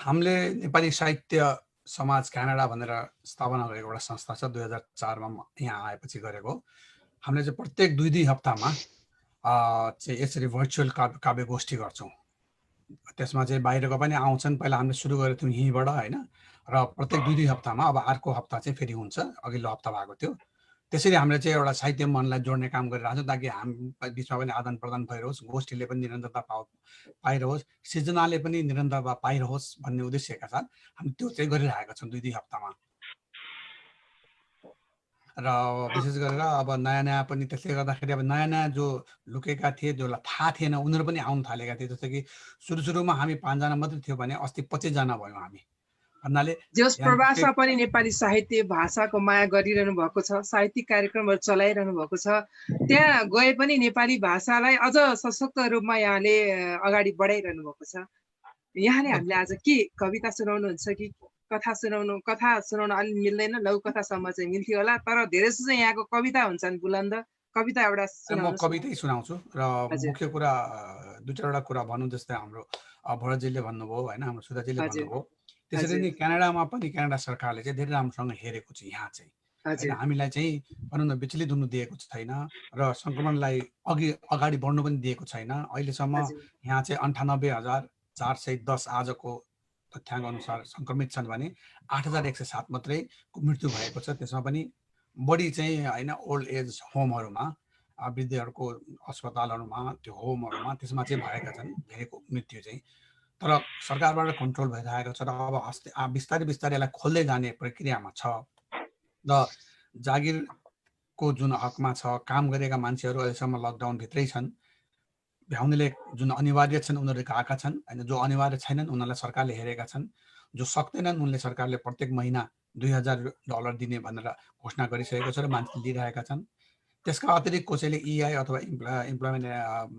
हामीले नेपाली साहित्य समाज क्यानाडा भनेर स्थापना गरेको एउटा संस्था छ 2004 मा यहाँ आएपछि गरेको। हामीले चाहिँ प्रत्येक 2-2 हप्तामा चाहिँ यसरी भर्चुअल काव्य गोष्ठी गर्छौँ। त्यसमा चाहिँ बाहिरको पनि आउँछन्। पहिला हामीले सुरु गरेको थियौँ यहीँबाट होइन, र प्रत्येक 2-2 हप्तामा, अब अर्को हप्ता चाहिँ फेरि हुन्छ, अघिल्लो हप्ता भएको थियो। त्यसरी हामीले चाहिँ एउटा साहित्य मनलाई जोड्ने काम गरिरहेको छौँ, ताकि हामी बिचमा पनि आदान प्रदान भइरहोस्, गोष्ठीले पनि निरन्तरता पाइरहोस्, सृजनाले पनि निरन्तरता पाइरहोस् भन्ने उद्देश्यका साथ हामी त्यो चाहिँ गरिरहेका छौँ 2-2 हप्तामा। र विशेष गरेर अब नयाँ पनि त्यसले गर्दाखेरि अब नयाँ जो लुकेका थिए, जसलाई थाहा थिएन, उनीहरू पनि आउन थालेका थिए। जस्तो कि सुरुमा हामी 5 जना मात्रै थियो भने अस्ति 25 जना भयौँ हामी। भन्नाले जस प्रवासमा पनि नेपाली साहित्य भाषाको माया गरिरहनु भएको छ, साहित्यिक कार्यक्रमहरू चलाइरहनु भएको छ। त्यहाँ गए पनि नेपाली भाषालाई अझ सशक्त रूपमा यहाँले अगाडि बढाइरहनु भएको छ। यहाँले हामीले आज के कविता सुनाउनुहुन्छ कि कथा सुनाउन अलि मिल्दैन, लघुकथासम्म चाहिँ मिल्थ्यो होला, तर धेरै जस्तो चाहिँ यहाँको कविता हुन्छन् बुलन्द। कविता एउटा म कवितै सुनाउँछु। र मुख्य कुरा 2-4वटा कुरा भन्नु, जस्तै हाम्रो भरतजीले भन्नुभयो होइन, हाम्रो सुधाजीले भन्नुभयो, त्यसरी नै क्यानाडामा पनि क्यानाडा सरकारले चाहिँ धेरै राम्रोसँग हेरेको छ यहाँ चाहिँ होइन। हामीलाई चाहिँ भनौँ न विचलित हुनु दिएको छैन र सङ्क्रमणलाई अगाडि बढ्नु पनि दिएको छैन। अहिलेसम्म यहाँ चाहिँ 98,410 आजको तथ्याङ्क अनुसार सङ्क्रमित छन् भने 8,107 मात्रै मृत्यु भएको छ। त्यसमा पनि बढी चाहिँ होइन ओल्ड एज होमहरूमा, वृद्धहरूको अस्पतालहरूमा, त्यो होमहरूमा त्यसमा चाहिँ भएका छन् धेरैको मृत्यु चाहिँ। तर सरकारबाट कन्ट्रोल भइरहेको छ र अब बिस्तारै यसलाई खोल्दै जाने प्रक्रियामा छ। र जागिरको जुन हकमा छ, काम गरेका मान्छेहरू अहिलेसम्म लकडाउनभित्रै छन्। भ्याउनेले जुन अनिवार्य छन् उनीहरू गएका छन् होइन, जो अनिवार्य छैनन् उनीहरूलाई सरकारले हेरेका छन्। जो सक्दैनन् उनले सरकारले प्रत्येक महिना $2,000 दिने भनेर घोषणा गरिसकेको छ र मान्छेले लिइरहेका छन्। त्यसका अतिरिक्त कसैले इआई अथवा इम्प्लोइमेन्ट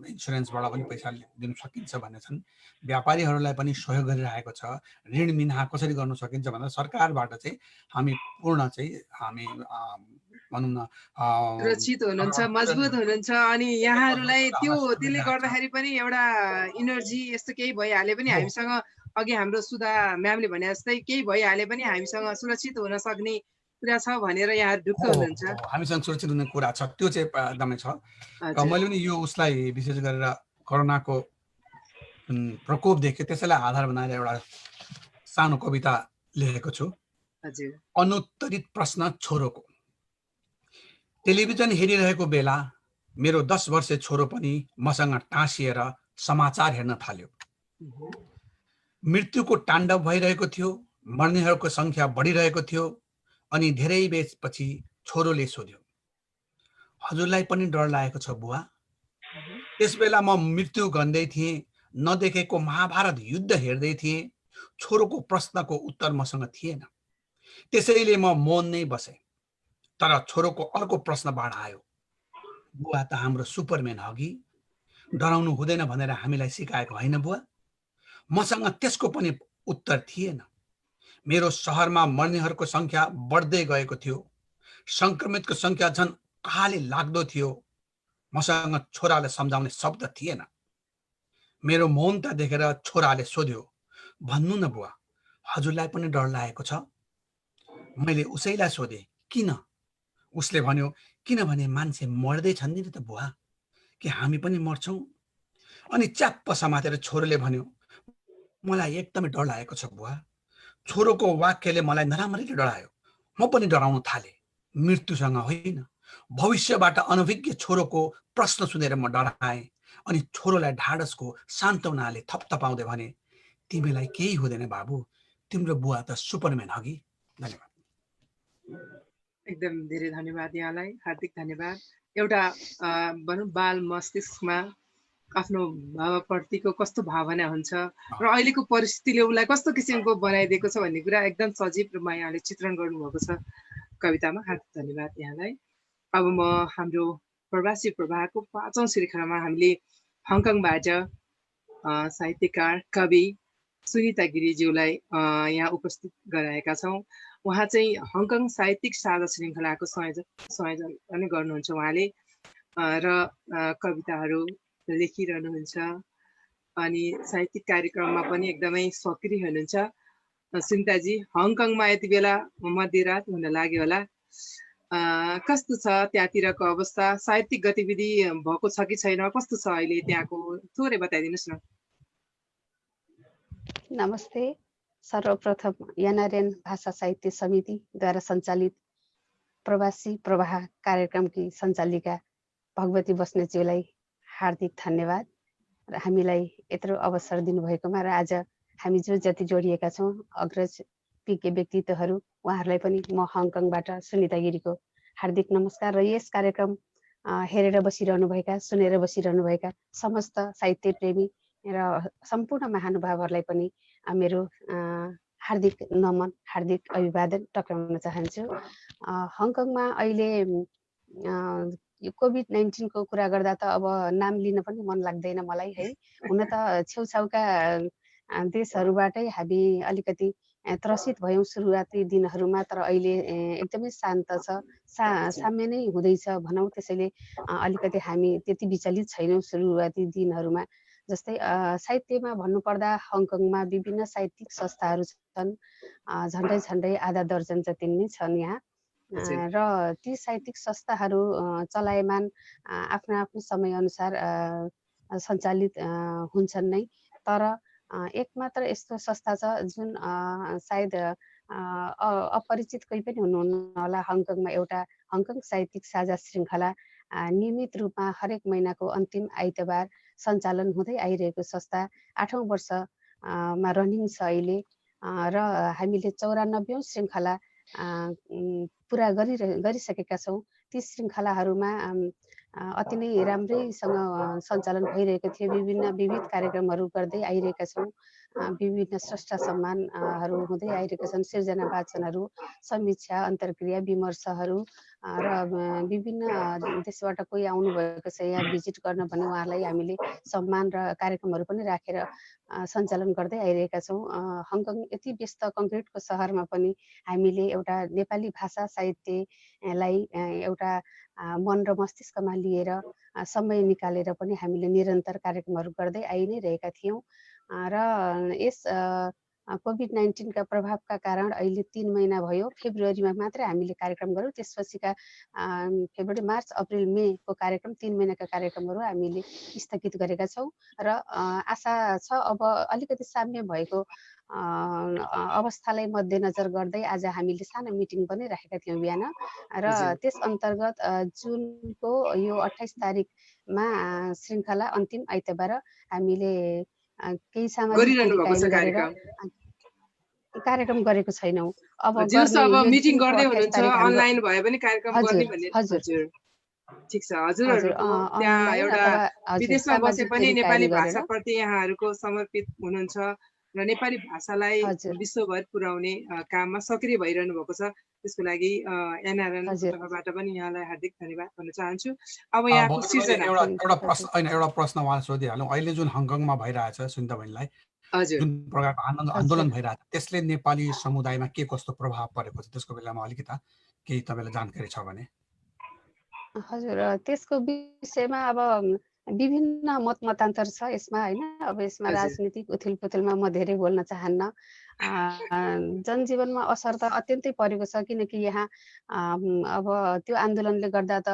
इन्सुरेन्सबाट पनि पैसा दिन सकिन्छ भन्ने छन्। व्यापारीहरूलाई पनि सहयोग गरिरहेको छ। ऋण मिनाहा कसरी गर्न सकिन्छ भनेर सरकारबाट चाहिँ हामी पूर्ण चाहिँ हामी भनौँ न सुरक्षित हुनुहुन्छ, मजबुत हुनुहुन्छ। अनि यहाँहरूलाई त्यसले गर्दाखेरि पनि एउटा इनर्जी यस्तो केही भइहाले पनि हामीसँग, अघि हाम्रो सुधा म्यामले भने जस्तै केही भइहाले पनि हामीसँग सुरक्षित हुन सक्ने कुरा छ भनेर यहाँ ढुक्क हुनुहुन्छ। हामीसँग सुरक्षित हुने कुरा छ, त्यो चाहिँ एकदमै छ। र मैले पनि यो उसलाई विशेष गरेर कोरोनाको प्रकोप देखेँ, त्यसैलाई आधार बनाएर एउटा सानो कविता लेखेको छु। अनुत्तरित प्रश्न छोरोको। टेलिभिजन हेरिरहेको बेला मेरो 10 वर्षे छोरो पनि मसँग टाँसिएर समाचार हेर्न थाल्यो। मृत्युको ताण्डव भइरहेको थियो, मर्नेहरूको सङ्ख्या बढिरहेको थियो। अनि धेरै बेचपछि छोरोले सोध्यो, हजुरलाई पनि डर लागेको छ बुवा? त्यसबेला म मृत्यु गन्दै थिएँ, नदेखेको महाभारत युद्ध हेर्दै थिएँ। छोरोको प्रश्नको उत्तर मसँग थिएन, त्यसैले म मौन नै बसेँ। तर छोरोको अर्को प्रश्न बाढ आयो, बुवा त हाम्रो सुपरम्यान हगी, डराउनु हुँदैन भनेर हामीलाई सिकाएको होइन बुवा? मसँग त्यसको पनि उत्तर थिएन। मेरो सहरमा मर्नेहरूको सङ्ख्या बढ्दै गएको थियो, सङ्क्रमितको सङ्ख्या झन् कहाँले लाग्दो थियो। मसँग छोराले सम्झाउने शब्द थिएन। मेरो मौनता देखेर छोराले सोध्यो, भन्नु न बुवा, हजुरलाई पनि डर लागेको छ? मैले उसैलाई सोधेँ, किन? उसले भन्यो, किनभने मान्छे मर्दै छन् नि त बुवा, कि हामी पनि मर्छौँ? अनि च्याप्प समातेर छोरोले भन्यो, मलाई एकदमै डर लागेको छ बुवा। छोरोको वाक्यले मलाई नराम्ररी डरायो। म पनि डराउन थालेँ, मृत्युसँग होइन, भविष्यबाट अनभिज्ञ छोरोको प्रश्न सुनेर म डराएँ। अनि छोरोलाई ढाडसको सान्त्वनाले थपथपाउँदै भने तिमीलाई केही हुँदैन बाबु, तिम्रो बुवा त सुपरम्यान हगी। धन्यवाद। एकदम धेरै धन्यवाद यहाँलाई, हार्दिक धन्यवाद। एउटा भनौँ बाल मस्तिष्कमा आफ्नो भावप्रतिको कस्तो भावना हुन्छ र अहिलेको परिस्थितिले उसलाई कस्तो किसिमको बनाइदिएको छ भन्ने कुरा एकदम सजीव रूपमा यहाँले चित्रण गर्नुभएको छ कवितामा। हार्दिक धन्यवाद यहाँलाई। अब म हाम्रो प्रवासी प्रवाहको 5औं श्रृङ्खलामा हामीले हङकङबाट साहित्यकार कवि सुनिता गिरीज्यूलाई यहाँ उपस्थित गराएका छौँ। उहाँ चाहिँ हङकङ साहित्यिक साझा श्रृङ्खलाको संयोजन पनि गर्नुहुन्छ उहाँले, र कविताहरू लेखिरहनुहुन्छ अनि साहित्यिक कार्यक्रममा पनि एकदमै सक्रिय हुनुहुन्छ। सुनिताजी, हङकङमा यति बेला मध्यरात हुन लाग्यो होला, कस्तो छ त्यहाँतिरको अवस्था? साहित्यिक गतिविधि भएको छ कि छैन? कस्तो छ अहिले त्यहाँको? थोरै बताइदिनुहोस् न। नमस्ते। सर्वप्रथम एनआरएन भाषा साहित्य समितिद्वारा सञ्चालित प्रवासी प्रवाह कार्यक्रमकी सञ्चालिका भगवती बस्नेतज्यूलाई हार्दिक धन्यवाद र हामीलाई यत्रो अवसर दिनुभएकोमा, र आज हामी जो जति जोडिएका छौँ अग्रज विज्ञ व्यक्तित्वहरू, उहाँहरूलाई पनि म हङकङबाट सुनिता गिरीको हार्दिक नमस्कार र यस कार्यक्रम हेरेर बसिरहनुभएका, सुनेर बसिरहनुभएका समस्त साहित्य प्रेमी र सम्पूर्ण महानुभावहरूलाई पनि मेरो हार्दिक नमन, हार्दिक अभिवादन टक्राउन चाहन्छु। हङकङमा अहिले यो कोभिड-19 को कुरा गर्दा त अब नाम लिन पनि मन लाग्दैन मलाई है। हुन त छेउछाउका देशहरूबाटै हामी अलिकति त्रसित भयौँ सुरुवाती दिनहरूमा, तर अहिले एकदमै शान्त छ, साम्य नै हुँदैछ भनौँ। त्यसैले अलिकति हामी त्यति विचलित छैनौँ सुरुवाती दिनहरूमा। जस्तै साहित्यमा भन्नुपर्दा हङकङमा विभिन्न साहित्यिक संस्थाहरू छन्, झन्डै आधा दर्जन जति नै छन् यहाँ, र ती साहित्यिक संस्थाहरू चलायमान आफ्नो आफ्नो समयअनुसार सञ्चालित हुन्छन् नै। तर एक मात्र यस्तो संस्था छ जुन सायद अपरिचित कोही पनि हुनुहुन्न होला, हङकङमा एउटा हङकङ साहित्यिक साझा श्रृङ्खला नियमित रूपमा हरेक महिनाको अन्तिम आइतबार सञ्चालन हुँदै आइरहेको संस्था 8औं वर्षमा रनिङ छ अहिले, र हामीले 94औं श्रृङ्खला पुरा गरिसकेका छौँ। ती श्रृङ्खलाहरूमा अति नै राम्रैसँग सञ्चालन भइरहेको थियो। विविध कार्यक्रमहरू गर्दै आइरहेका छौँ, विभिन्न स्रष्टा सम्मानहरू हुँदै आइरहेका छन्, सिर्जना वाचनहरू, समीक्षा, अन्तर्क्रिया, विमर्शहरू, र विभिन्न देशबाट कोही आउनुभएको छ यहाँ भिजिट गर्न भने उहाँलाई हामीले सम्मान र कार्यक्रमहरू पनि राखेर सञ्चालन गर्दै आइरहेका छौँ। हङकङ यति व्यस्त कङ्क्रिटको सहरमा पनि हामीले एउटा नेपाली भाषा साहित्यलाई एउटा मन र मस्तिष्कमा लिएर समय निकालेर पनि हामीले निरन्तर कार्यक्रमहरू गर्दै आइ नै रहेका थियौँ। र यस कोभिड-19 का प्रभावका कारण अहिले 3 महिना भयो, फेब्रुअरीमा मात्रै हामीले कार्यक्रम गऱ्यौँ। त्यसपछिका फेब्रुअरी, मार्च, अप्रिल, मे को कार्यक्रम 3 महिनाका कार्यक्रमहरू हामीले स्थगित गरेका छौँ, र आशा छ अब अलिकति साम्य भएको अवस्थालाई मध्यनजर गर्दै आज हामीले सानो मिटिङ पनि राखेका थियौँ बिहान, र त्यस अन्तर्गत जुनको यो 28 तारिकमा श्रृङ्खला अन्तिम आइतबार हामीले केही सामाजिक दूरी कायम गरेर कार्यक्रम गरेको छैनौँ। अब मिटिङ गर्दै हुनुहुन्छ, अनलाइन भए पनि कार्यक्रम गर्ने भन्ने। हजुर, ठिक छ। हजुरहरूको त्यहाँ एउटा विदेशमा बसे पनि नेपाली भाषाप्रति यहाँहरूको समर्पित हुनुहुन्छ र नेपाली भाषालाई विश्वभर पुर्याउने काममा सक्रिय भइरहनु भएको छ। त्यसको लागि एनआरएन तर्फबाट पनि यहाँलाई हार्दिक धन्यवाद भन्न चाहन्छु। अब यहाँको सिर्जना एउटा प्रश्न उहाँलाई सोधिहालौँ। अहिले जुन हङकङमा भइरहेछ सुनिता बहिनीलाई, जुन प्रकारको आन्दोलन भइरहेछ, त्यसले नेपाली समुदायमा के कस्तो प्रभाव परेको छ त्यसको बेलामा अलिकता केही तपाईँलाई जानकारी छ भने? हजुर, त्यसको विषयमा अब विभिन्न मतान्तर छ यसमा होइन। अब यसमा राजनीतिक उथलपुथलमा म धेरै बोल्न चाहन्न। जनजीवनमा असर त अत्यन्तै परेको छ, किनकि यहाँ अब त्यो आन्दोलनले गर्दा त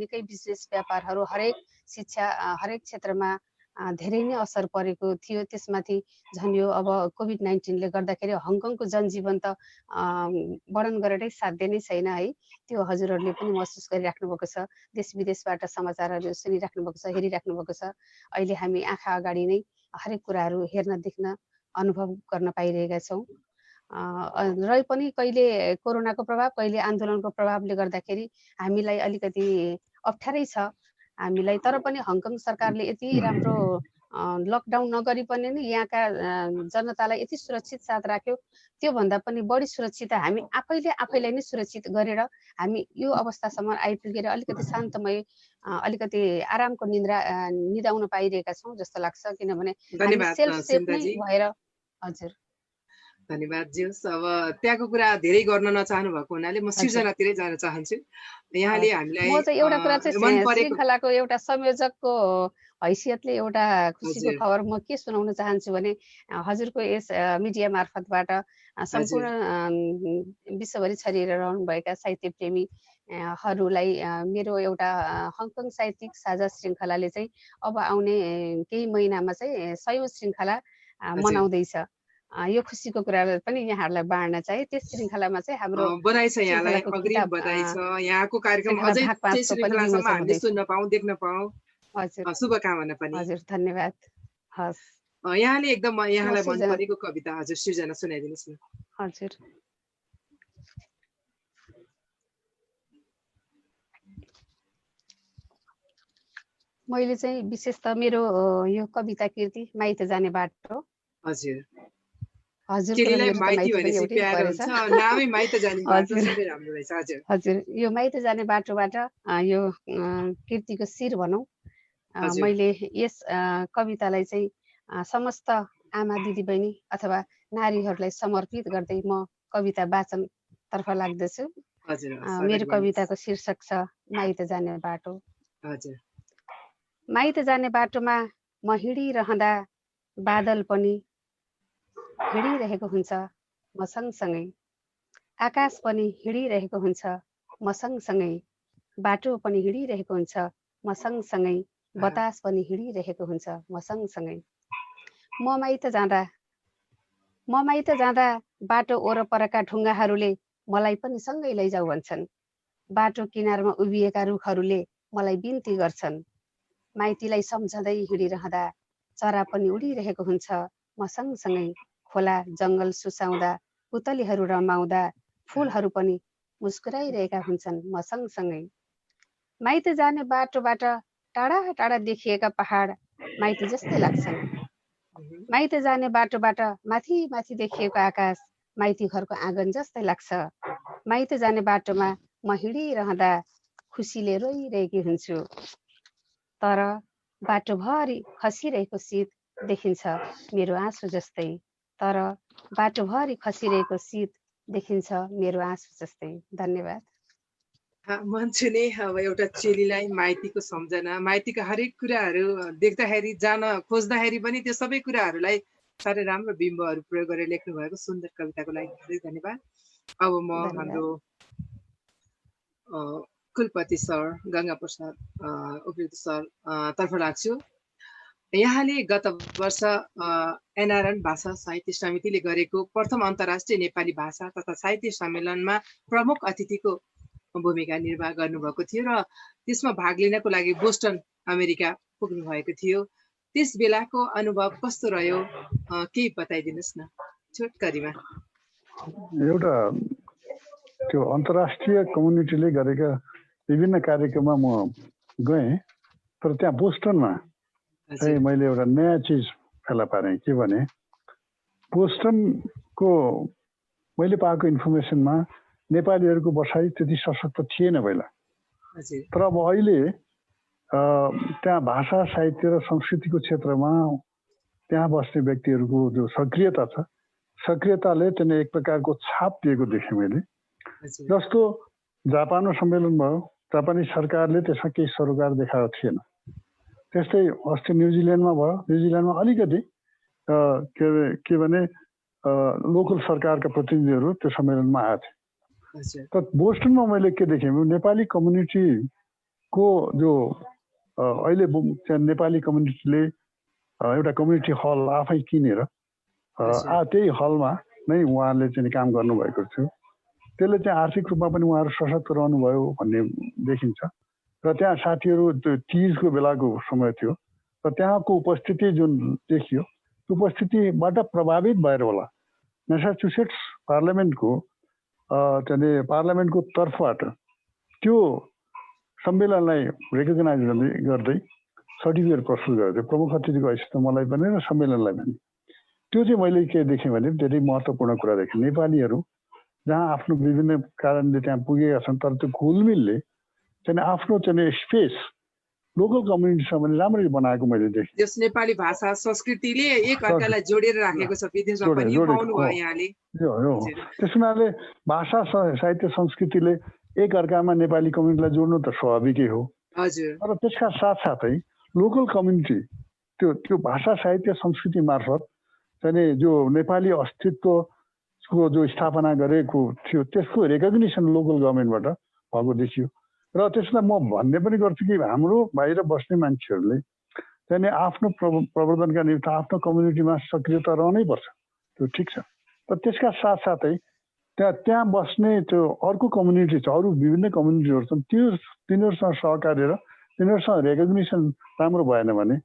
निकै बिजनेस व्यापारहरू, हरेक शिक्षा, हरेक क्षेत्रमा धेरै नै असर परेको थियो। त्यसमाथि झन् यो अब कोभिड-19ले गर्दाखेरि हङकङको जनजीवन त वर्णन गरेरै साध्य नै छैन है। त्यो हजुरहरूले पनि महसुस गरिराख्नु भएको छ, देश विदेशबाट समाचारहरू सुनिराख्नु भएको छ, हेरिराख्नु भएको छ। अहिले हामी आँखा अगाडि नै हरेक कुराहरू हेर्न देख्न अनुभव गर्न पाइरहेका छौँ। र पनि कहिले कोरोनाको प्रभाव, कहिले आन्दोलनको प्रभावले गर्दाखेरि हामीलाई अलिकति अप्ठ्यारै छ हामीलाई। तर पनि हङकङ सरकारले यति राम्रो लकडाउन नगरी पनि नि यहाँका जनतालाई यति सुरक्षित साथ राख्यो। त्योभन्दा पनि बढी सुरक्षित हामी आफैलाई नै सुरक्षित गरेर हामी यो अवस्थासम्म आइपुगेर अलिकति शान्तमय अलिकति आरामको निद्रा निदाउन पाइरहेका छौँ जस्तो लाग्छ। किनभने हामी सेल्फ सेफ नै भएर। हजुर धन्यवाद ज्यूस। अब त्यहाँको कुरा धेरै गर्न नचाहनु भएको हुनाले म सिर्जनातिरै जान चाहन्छु। यहाँले हामीलाई म चाहिँ एउटा कुरा चाहिँ श्रृङ्खलाको एउटा संयोजकको हैसियतले एउटा खुसीको खबर म के सुनाउन चाहन्छु भने हजुरको यस मिडिया मार्फतबाट सम्पूर्ण विश्वभरि छरिएर रहनुभएका साहित्य प्रेमीहरूलाई मेरो एउटा हङकङ साहित्यिक साझा श्रृङ्खलाले चाहिँ अब आउने केही महिनामा चाहिँ 100औं श्रृङ्खला मनाउँदैछ। यो खुसीको कुरा पनि यहाँहरूलाई बाँड्न चाहे। त्यस श्रृङ्खलामा चाहिँ हाम्रो बधाई छ यहाँलाई, अग्रिम बधाई छ। यहाँको कार्यक्रम अझै श्रृङ्खलासम्म हामीले सुन्न पाऊँ, देख्न पाऊँ। हजुर शुभकामना पनि। हजुर धन्यवाद। हस् यहाँले एकदम यहाँलाई मन परेको कविता हजुर सृजना सुनाइदिनुहोस् न। हजुर मैले चाहिँ विशेष त मेरो यो कविता कृति माइत जाने बाटो। हजुर हजुर यो माइत जाने बाटोबाट यो कृतिको शिर भनौँ। मैले यस कवितालाई चाहिँ समस्त आमा दिदीबहिनी अथवा नारीहरूलाई समर्पित गर्दै म कविता वाचन तर्फ लाग्दछु। मेरो कविताको शीर्षक छ माइत जाने बाटो। माइत जाने बाटोमा म हिँडिरहँदा बादल पनि हिँडिरहेको हुन्छ म सँगसँगै, आकाश पनि हिँडिरहेको हुन्छ म सँगसँगै, बाटो पनि हिँडिरहेको हुन्छ म सँगसँगै, बतास पनि हिँडिरहेको हुन्छ म सँगसँगै। म माइत जाँदा बाटो वरपरका ढुङ्गाहरूले मलाई पनि सँगै लैजाऊ भन्छन्। बाटो किनारमा उभिएका रुखहरूले मलाई बिन्ती गर्छन्। माइतीलाई सम्झँदै हिँडिरहँदा चरा पनि उडिरहेको हुन्छ म सँगसँगै, खोला जङ्गल सुसाउँदा पुतलीहरू रमाउँदा फुलहरू पनि मुस्कुराइरहेका हुन्छन् म सँगसँगै। माइत जाने बाटोबाट टाढा टाढा देखिएका पहाड माइती जस्तै लाग्छन्। माइत जाने बाटोबाट माथि माथि देखिएको आकाश माइती घरको आँगन जस्तै लाग्छ। माइत जाने बाटोमा म हिँडिरहँदा खुसीले रोइरहेकी हुन्छु। तर बाटोभरि खसिरहेको शीत देखिन्छ मेरो आँसु जस्तै। तर बाटोभरि खसिरहेको शीत देखिन्छ मेरो आँसु जस्तै। धन्यवाद। मान्छे नै अब एउटा चेलीलाई माइतीको सम्झना, माइतीका हरेक कुराहरू देख्दाखेरि जान खोज्दाखेरि पनि त्यो सबै कुराहरूलाई साह्रै राम्रो बिम्बहरू प्रयोग गरेर लेख्नु भएको सुन्दर कविताको लागि धेरै धन्यवाद। अब म हाम्रो कुलपति सर गङ्गा प्रसाद उप्रेती सर तर्फ लाग्छु। यहाँले गत वर्ष एनआरएन भाषा साहित्य समितिले गरेको प्रथम अन्तर्राष्ट्रिय नेपाली भाषा तथा साहित्य सम्मेलनमा प्रमुख अतिथिको भूमिका निर्वाह गर्नुभएको थियो र त्यसमा भाग लिनको लागि बोस्टन अमेरिका पुग्नु भएको थियो। त्यस बेलाको अनुभव कस्तो रह्यो केही बताइदिनुहोस् न छोटकरीमा। एउटा त्यो अन्तर्राष्ट्रिय कम्युनिटीले गरेका विभिन्न कार्यक्रममा म गएँ, तर त्यहाँ बोस्टनमा चाहिँ मैले एउटा नयाँ चिज फेला पारेँ। के भने बोस्टनको मैले पाएको इन्फर्मेसनमा नेपालीहरूको बसाइ त्यति सशक्त थिएन पहिला। तर अब अहिले त्यहाँ भाषा साहित्य र संस्कृतिको क्षेत्रमा त्यहाँ बस्ने व्यक्तिहरूको जो सक्रियता छ, सक्रियताले त्यसले एक प्रकारको छाप दिएको देखेँ मैले। जस्तो जापानमा सम्मेलन भयो, जापानी सरकारले त्यसमा केही सरोकार देखाएको थिएन। त्यस्तै अस्ति न्युजिल्यान्डमा भयो, न्युजिल्यान्डमा अलिकति के भने लोकल सरकारका प्रतिनिधिहरू त्यो सम्मेलनमा आएका थिए। तर बोस्टनमा मैले के देखेँ, नेपाली कम्युनिटीको जो अहिले नेपाली कम्युनिटीले एउटा कम्युनिटी हल आफै किनेर त्यही हलमा नै उहाँले चाहिँ काम गर्नुभएको थियो। त्यसले चाहिँ आर्थिक रूपमा पनि उहाँहरू सशक्त रहनुभयो भन्ने देखिन्छ। र त्यहाँ साथीहरू त्यो तीजको बेलाको समय थियो र त्यहाँको उपस्थिति जुन देखियो त्यो उपस्थितिबाट प्रभावित भएर होला मेसाचुसेट्स पार्लियामेन्टको तर्फबाट त्यो सम्मेलनलाई रेकगनाइज गर्दै सर्टिफिकेट प्रस्तुत गरेको थियो प्रमुख अतिथिको हैसियतमा मलाई पनि र सम्मेलनलाई पनि। त्यो चाहिँ मैले के देखेँ भने धेरै महत्त्वपूर्ण कुरा देखेँ। नेपालीहरू जहाँ आफ्नो विभिन्न कारणले त्यहाँ पुगेका छन् तर त्यो घुलमिलले चाहिँ आफ्नो चाहिँ स्पेस लोकल कम्युनिटीसँग पनि राम्ररी बनाएको मैले देखेँ। यस नेपाली भाषा संस्कृतिले एक अर्कालाई जोडेर राखेको छ विदेशमा पनि पाउनु भयो यहाँले। त्यस हुनाले भाषा साहित्य संस्कृतिले एक अर्कामा नेपाली कम्युनिटीलाई जोड्नु त स्वाभाविकै हो। हजुर। तर त्यसका साथसाथै लोकल कम्युनिटी त्यो भाषा साहित्य संस्कृति मार्फत चाहिँ जो नेपाली अस्तित्वको जो स्थापना गरेको थियो त्यसको रेकग्निसन लोकल गभर्मेन्टबाट भएको देखियो। र त्यसलाई म भन्ने पनि गर्छु कि हाम्रो बाहिर बस्ने मान्छेहरूले चाहिँ आफ्नो प्रवर्धनका निम्ति आफ्नो कम्युनिटीमा सक्रियता रहनै पर्छ, त्यो ठिक छ। तर त्यसका साथसाथै त्यहाँ बस्ने त्यो अर्को कम्युनिटी छ, अरू विभिन्न कम्युनिटीहरू छन्, तिनीहरूसँग सहकार्य र तिनीहरूसँग रेकग्निसन राम्रो भएन भने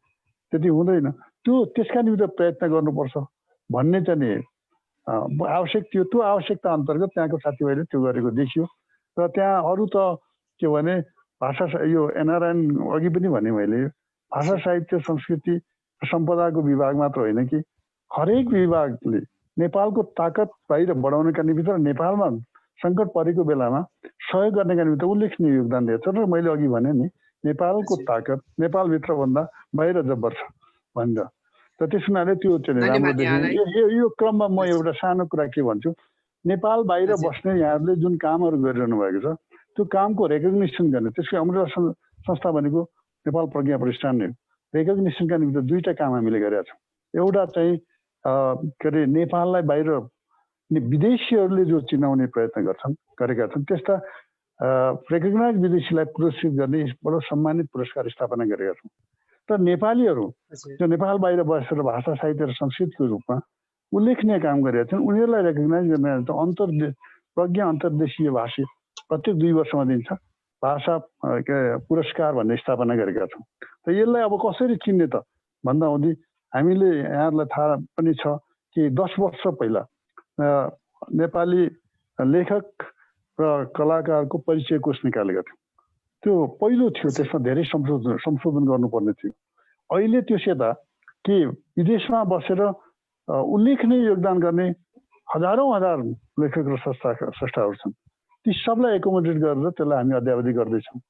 त्यति हुँदैन। त्यसका निम्ति प्रयत्न गर्नुपर्छ भन्ने चाहिँ आवश्यक थियो। त्यो आवश्यकता अन्तर्गत त्यहाँको साथीभाइले त्यो गरेको देखियो। र त्यहाँ अरू त के भने भाषा यो एनआरएन अघि पनि भने मैले भाषा साहित्य संस्कृति सम्पदाको विभाग मात्र होइन कि हरेक विभागले नेपालको ताकत बाहिर बढाउनका निमित्त र नेपालमा सङ्कट परेको बेलामा सहयोग गर्नका निमित्त उल्लेखनीय योगदान दिएको छ। र मैले अघि भने नि नेपालको ताकत नेपालभित्रभन्दा बाहिर जब्बर छ भनेर। त त्यस हुनाले त्यो चाहिँ राम्रो देखियो। यो क्रममा म एउटा सानो कुरा के भन्छु, नेपाल बाहिर बस्ने यहाँहरूले जुन कामहरू गरिरहनु भएको छ त्यो कामको रेकग्निसन गर्ने, त्यसको अमृत संस्था भनेको नेपाल प्रज्ञा प्रतिष्ठान हो। रेकग्निसनका निम्ति दुईवटा काम हामीले गरेका छौँ। एउटा चाहिँ के अरे नेपाललाई बाहिर विदेशीहरूले जो चिनाउने प्रयत्न गरेका छन् त्यस्ता रेकग्नाइज विदेशीलाई पुरस्कृत गर्ने बडो सम्मानित पुरस्कार स्थापना गरेका छौँ। तर नेपालीहरू जो नेपाल बाहिर बसेर भाषा साहित्य र संस्कृतिको रूपमा उल्लेखनीय काम गरेका छन् उनीहरूलाई रेकग्नाइज गर्ने प्रज्ञा अन्तर्देशीय भाषी प्रत्येक 2 वर्षमा दिन्छ भाषा पुरस्कार भन्ने स्थापना गरेका छौँ। त यसलाई अब कसरी चिन्ने त भन्दा हुँदै हामीले यहाँहरूलाई थाहा पनि छ कि 10 वर्ष पहिला नेपाली लेखक र कलाकारको परिचय कोष निकालेका थियौँ। त्यो पहिलो थियो, त्यसमा धेरै संशोधन गर्नुपर्ने थियो। अहिले त्यो सेता कि विदेशमा बसेर उल्लेखनीय योगदान गर्ने हजार लेखक र स्रष्टाहरू छन्, ती सबलाई एकोमोडेट गरेर त्यसलाई हामी अद्यावधि गर्दैछौँ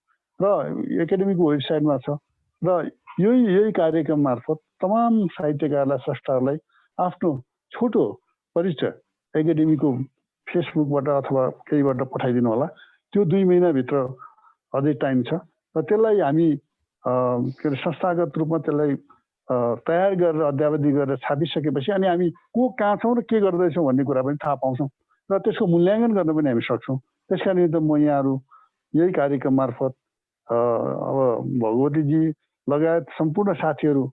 र एकाडेमीको वेबसाइटमा छ। र यही कार्यक्रम मार्फत तमाम साहित्यकारलाई स्रष्टाहरूलाई आफ्नो छोटो परिचय एकाडेमीको फेसबुकबाट अथवा केहीबाट पठाइदिनु होला। त्यो 2 महिनाभित्र अझै टाइम छ र त्यसलाई हामी के अरे संस्थागत रूपमा त्यसलाई तयार गरेर अद्यावधि गरेर छापिसकेपछि अनि हामी को कहाँ छौँ र के गर्दैछौँ भन्ने कुरा पनि थाहा पाउँछौँ र त्यसको मूल्याङ्कन गर्न पनि हामी सक्छौँ। त्यसका निमित्त म यहाँहरू यही कार्यक्रम मार्फत अब भगवतीजी लगायत सम्पूर्ण साथीहरू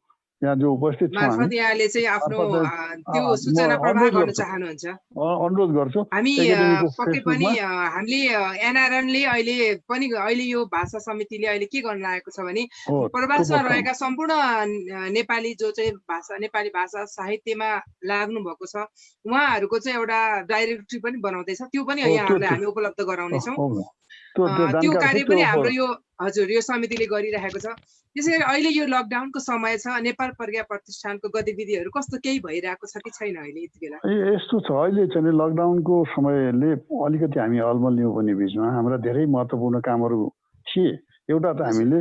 यहाँ जो उपस्थित छौँ मार्फत यहाँले चाहिँ आफ्नो त्यो सूचना प्रवाह गर्न चाहनुहुन्छ अनुरोध गर्छु। हामी पक्कै पनि हामीले एनआरएनले अहिले यो भाषा समितिले अहिले के गर्न लागेको छ भने प्रवासमा रहेका सम्पूर्ण नेपाली जो चाहिँ नेपाली भाषा साहित्यमा लाग्नु भएको छ उहाँहरूको चाहिँ एउटा डाइरेक्टरी पनि बनाउँदैछ, त्यो पनि यहाँहरूलाई हामी उपलब्ध गराउनेछौँ। त्यो कार्य पनि हाम्रो यो यो समितिले गरिरहेको छ। त्यसैगरी अहिले यो लकडाउनको समय छ, नेपाल प्रज्ञा प्रतिष्ठानको गतिविधिहरू कस्तो केही भइरहेको छ कि छैन अहिले यति बेला? यस्तो छ, अहिले चाहिँ लकडाउनको समयले अलिकति हामी अलमल्यौँ पनि बिचमा हाम्रा धेरै महत्त्वपूर्ण कामहरू थिए। एउटा त हामीले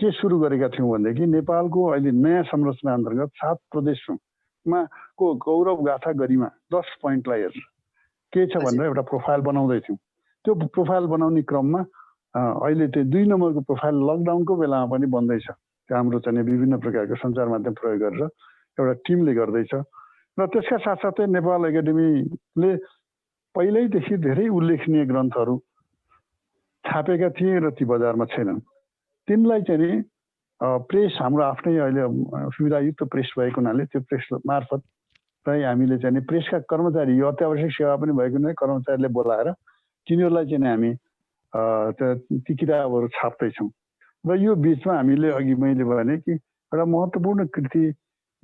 के सुरु गरेका थियौँ भनेदेखि नेपालको अहिले नयाँ संरचना अन्तर्गत 7 प्रदेशमा को गौरव गाथा गरिमा 10 पोइन्टलाई हेर्छ के छ भनेर एउटा प्रोफाइल बनाउँदै थियौँ। त्यो प्रोफाइल बनाउने क्रममा अहिले त्यो 2 नम्बरको प्रोफाइल लकडाउनको बेलामा पनि बन्दैछ। त्यो हाम्रो चाहिँ विभिन्न प्रकारको सञ्चार माध्यम प्रयोग गरेर एउटा टिमले गर्दैछ। र त्यसका साथसाथै नेपाल एकाडेमीले पहिल्यैदेखि धेरै उल्लेखनीय ग्रन्थहरू छापेका थिए र ती बजारमा छैनन्। तिनलाई चाहिँ प्रेस हाम्रो आफ्नै अहिले सुविधायुक्त प्रेस भएको हुनाले त्यो प्रेस मार्फत चाहिँ हामीले चाहिँ प्रेसका कर्मचारी यो अत्यावश्यक सेवा पनि भएको हुनाले कर्मचारीले बोलाएर तिनीहरूलाई चाहिँ हामी ती किताबहरू छाप्दैछौँ। र यो बिचमा हामीले अघि मैले भने कि एउटा महत्त्वपूर्ण कृति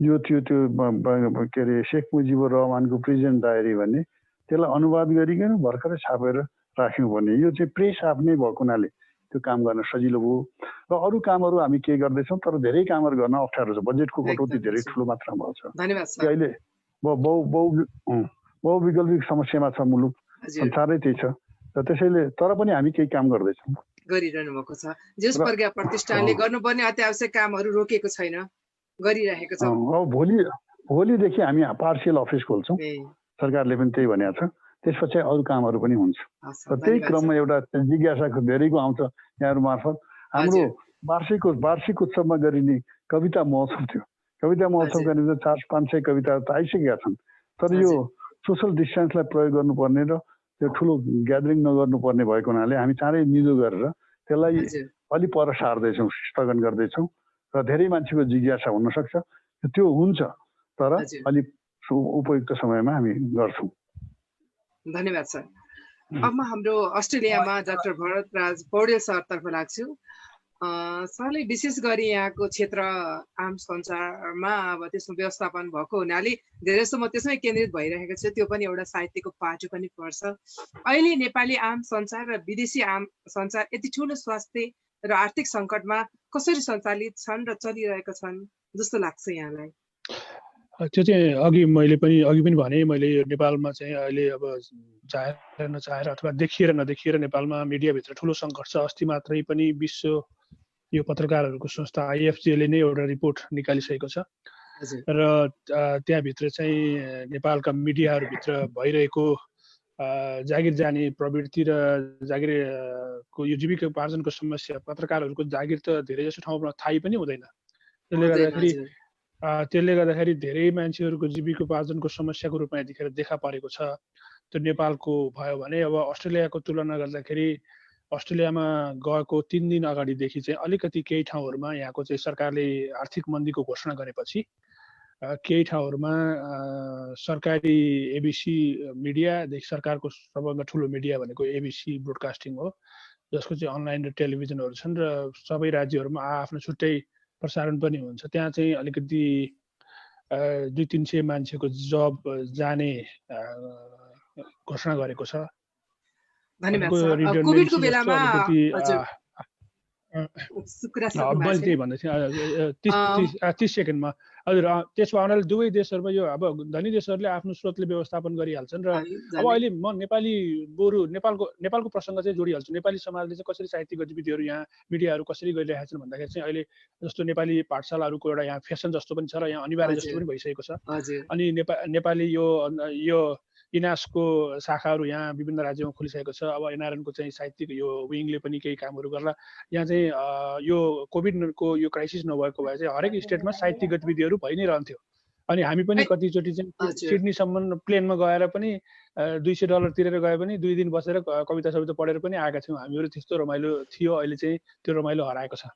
यो थियो त्यो के अरे शेख मुजिबुर रहमानको प्रिजन डायरी भन्ने, त्यसलाई अनुवाद गरिकन भर्खरै छापेर राख्यौँ भने यो चाहिँ प्रेस आफ्नै भएको हुनाले त्यो काम गर्न सजिलो भयो। र अरू कामहरू हामी के गर्दैछौँ, तर धेरै कामहरू गर्न अप्ठ्यारो छ, बजेटको कटौती धेरै ठुलो मात्रामा भएको छ। धन्यवाद सर। अहिले बहुविकल्पिक समस्यामा छ मुलुक, संसारै त्यही छ। र त्यसैले तर पनि हामी केही काम गर्दैछौँ, गरिरहनु भएको छ। जस प्रज्ञा प्रतिष्ठानले गर्नुपर्ने अत्यावश्यक कामहरू रोकेको छैन, गरिरहेको छ। भोलिदेखि हामी पार्सियल अफिस खोल्छौँ, सरकारले पनि त्यही भनेको छ। त्यसपछि अरू कामहरू पनि हुन्छ। र त्यही क्रममा एउटा जिज्ञासा धेरैको आउँछ यहाँहरू मार्फत। हाम्रो वार्षिक उत्सवमा गरिने कविता महोत्सव थियो। कविता महोत्सवका निम्ति 400-500 कविताहरू त आइसकेका छन्, तर यो सोसल डिस्टेन्सलाई प्रयोग गर्नुपर्ने र त्यो ठुलो ग्यादरिङ नगर्नुपर्ने भएको हुनाले हामी चाँडै निदो गरेर त्यसलाई अलि पर सार्दैछौँ, स्थगन गर्दैछौँ। र धेरै मान्छेको जिज्ञासा हुनसक्छ, त्यो हुन्छ, तर अलिक उपयुक्त समयमा हामी गर्छौँ। धन्यवाद सर। अब म हाम्रो अस्ट्रेलियामा डाक्टर भरतराज पौडेल सरतर्फ लाग्छु। सरले विशेष गरी यहाँको क्षेत्र आम सञ्चारमा अब त्यसमा व्यवस्थापन भएको हुनाले धेरै जस्तो म त्यसमै केन्द्रित भइरहेको छु। त्यो पनि एउटा साहित्यको पाटो पनि पर्छ। अहिले नेपाली आम सञ्चार र विदेशी आम सञ्चार यति ठुलो स्वास्थ्य र आर्थिक सङ्कटमा कसरी सञ्चालित छन् र चलिरहेका छन् जस्तो लाग्छ यहाँलाई? त्यो चाहिँ अघि पनि भने, मैले यो नेपालमा चाहिँ अहिले अब चाहेर नचाहेर अथवा देखिएर नदेखिएर नेपालमा मिडियाभित्र ठुलो सङ्कट छ। अस्ति मात्रै पनि विश्व यो पत्रकारहरूको संस्था IFJ-ले नै एउटा रिपोर्ट निकालिसकेको छ र त्यहाँभित्र चाहिँ नेपालका मिडियाहरूभित्र भइरहेको जागिर जाने प्रवृत्ति र जागिरको यो जीविका उपार्जनको समस्या, पत्रकारहरूको जागिर त धेरै जसो ठाउँमा थाहै पनि हुँदैन। त्यसले गर्दाखेरि धेरै मान्छेहरूको जीविकोपार्जनको समस्याको रूपमा यतिखेर देखा परेको छ। त्यो नेपालको भयो भने अब अस्ट्रेलियाको तुलना गर्दाखेरि अस्ट्रेलियामा गएको 3 दिन अगाडिदेखि चाहिँ अलिकति केही ठाउँहरूमा यहाँको चाहिँ सरकारले आर्थिक मन्दीको घोषणा गरेपछि केही ठाउँहरूमा सरकारी ABC मिडियादेखि सरकारको सबभन्दा ठुलो मिडिया भनेको ABC ब्रोडकास्टिङ हो, जसको चाहिँ अनलाइन र टेलिभिजनहरू छन् र सबै राज्यहरूमा आफ्नो छुट्टै प्रसारण पनि हुन्छ। त्यहाँ चाहिँ अलिकति 200-300 मान्छेको जब जाने घोषणा गरेको छ। धन्यवाद सर। कोभिडको बेलामा मैले त्यही भन्दै थिएँ 30 सेकेन्डमा। हजुर, त्यसो हुनाले दुवै देशहरूमा यो अब धनी देशहरूले आफ्नो स्रोतले व्यवस्थापन गरिहाल्छन् र अब अहिले म नेपालको प्रसङ्ग चाहिँ जोडिहाल्छु। नेपाली समाजले चाहिँ कसरी साहित्यिक गतिविधिहरू यहाँ मिडियाहरू कसरी गरिरहेका छन् भन्दाखेरि चाहिँ अहिले जस्तो नेपाली पाठशालाहरूको एउटा यहाँ फेसन जस्तो पनि छ र यहाँ अनिवार्य जस्तो पनि भइसकेको छ। अनि नेपाली यो इनासको शाखाहरू यहाँ विभिन्न राज्यमा खोलिसकेको छ। अब NRN को चाहिँ साहित्यिक यो विङले पनि केही कामहरू गर्ला। यहाँ चाहिँ यो कोभिडको यो क्राइसिस नभएको भए चाहिँ हरेक स्टेटमा साहित्यिक गतिविधिहरू भइ नै रहन्थ्यो। अनि हामी पनि कतिचोटि चाहिँ सिडनीसम्म प्लेनमा गएर पनि $200 तिरेर गए पनि 2 दिन बसेर कविता सविता पढेर पनि आएका थियौँ हामीहरू। त्यस्तो रमाइलो थियो। अहिले चाहिँ त्यो रमाइलो हराएको छ।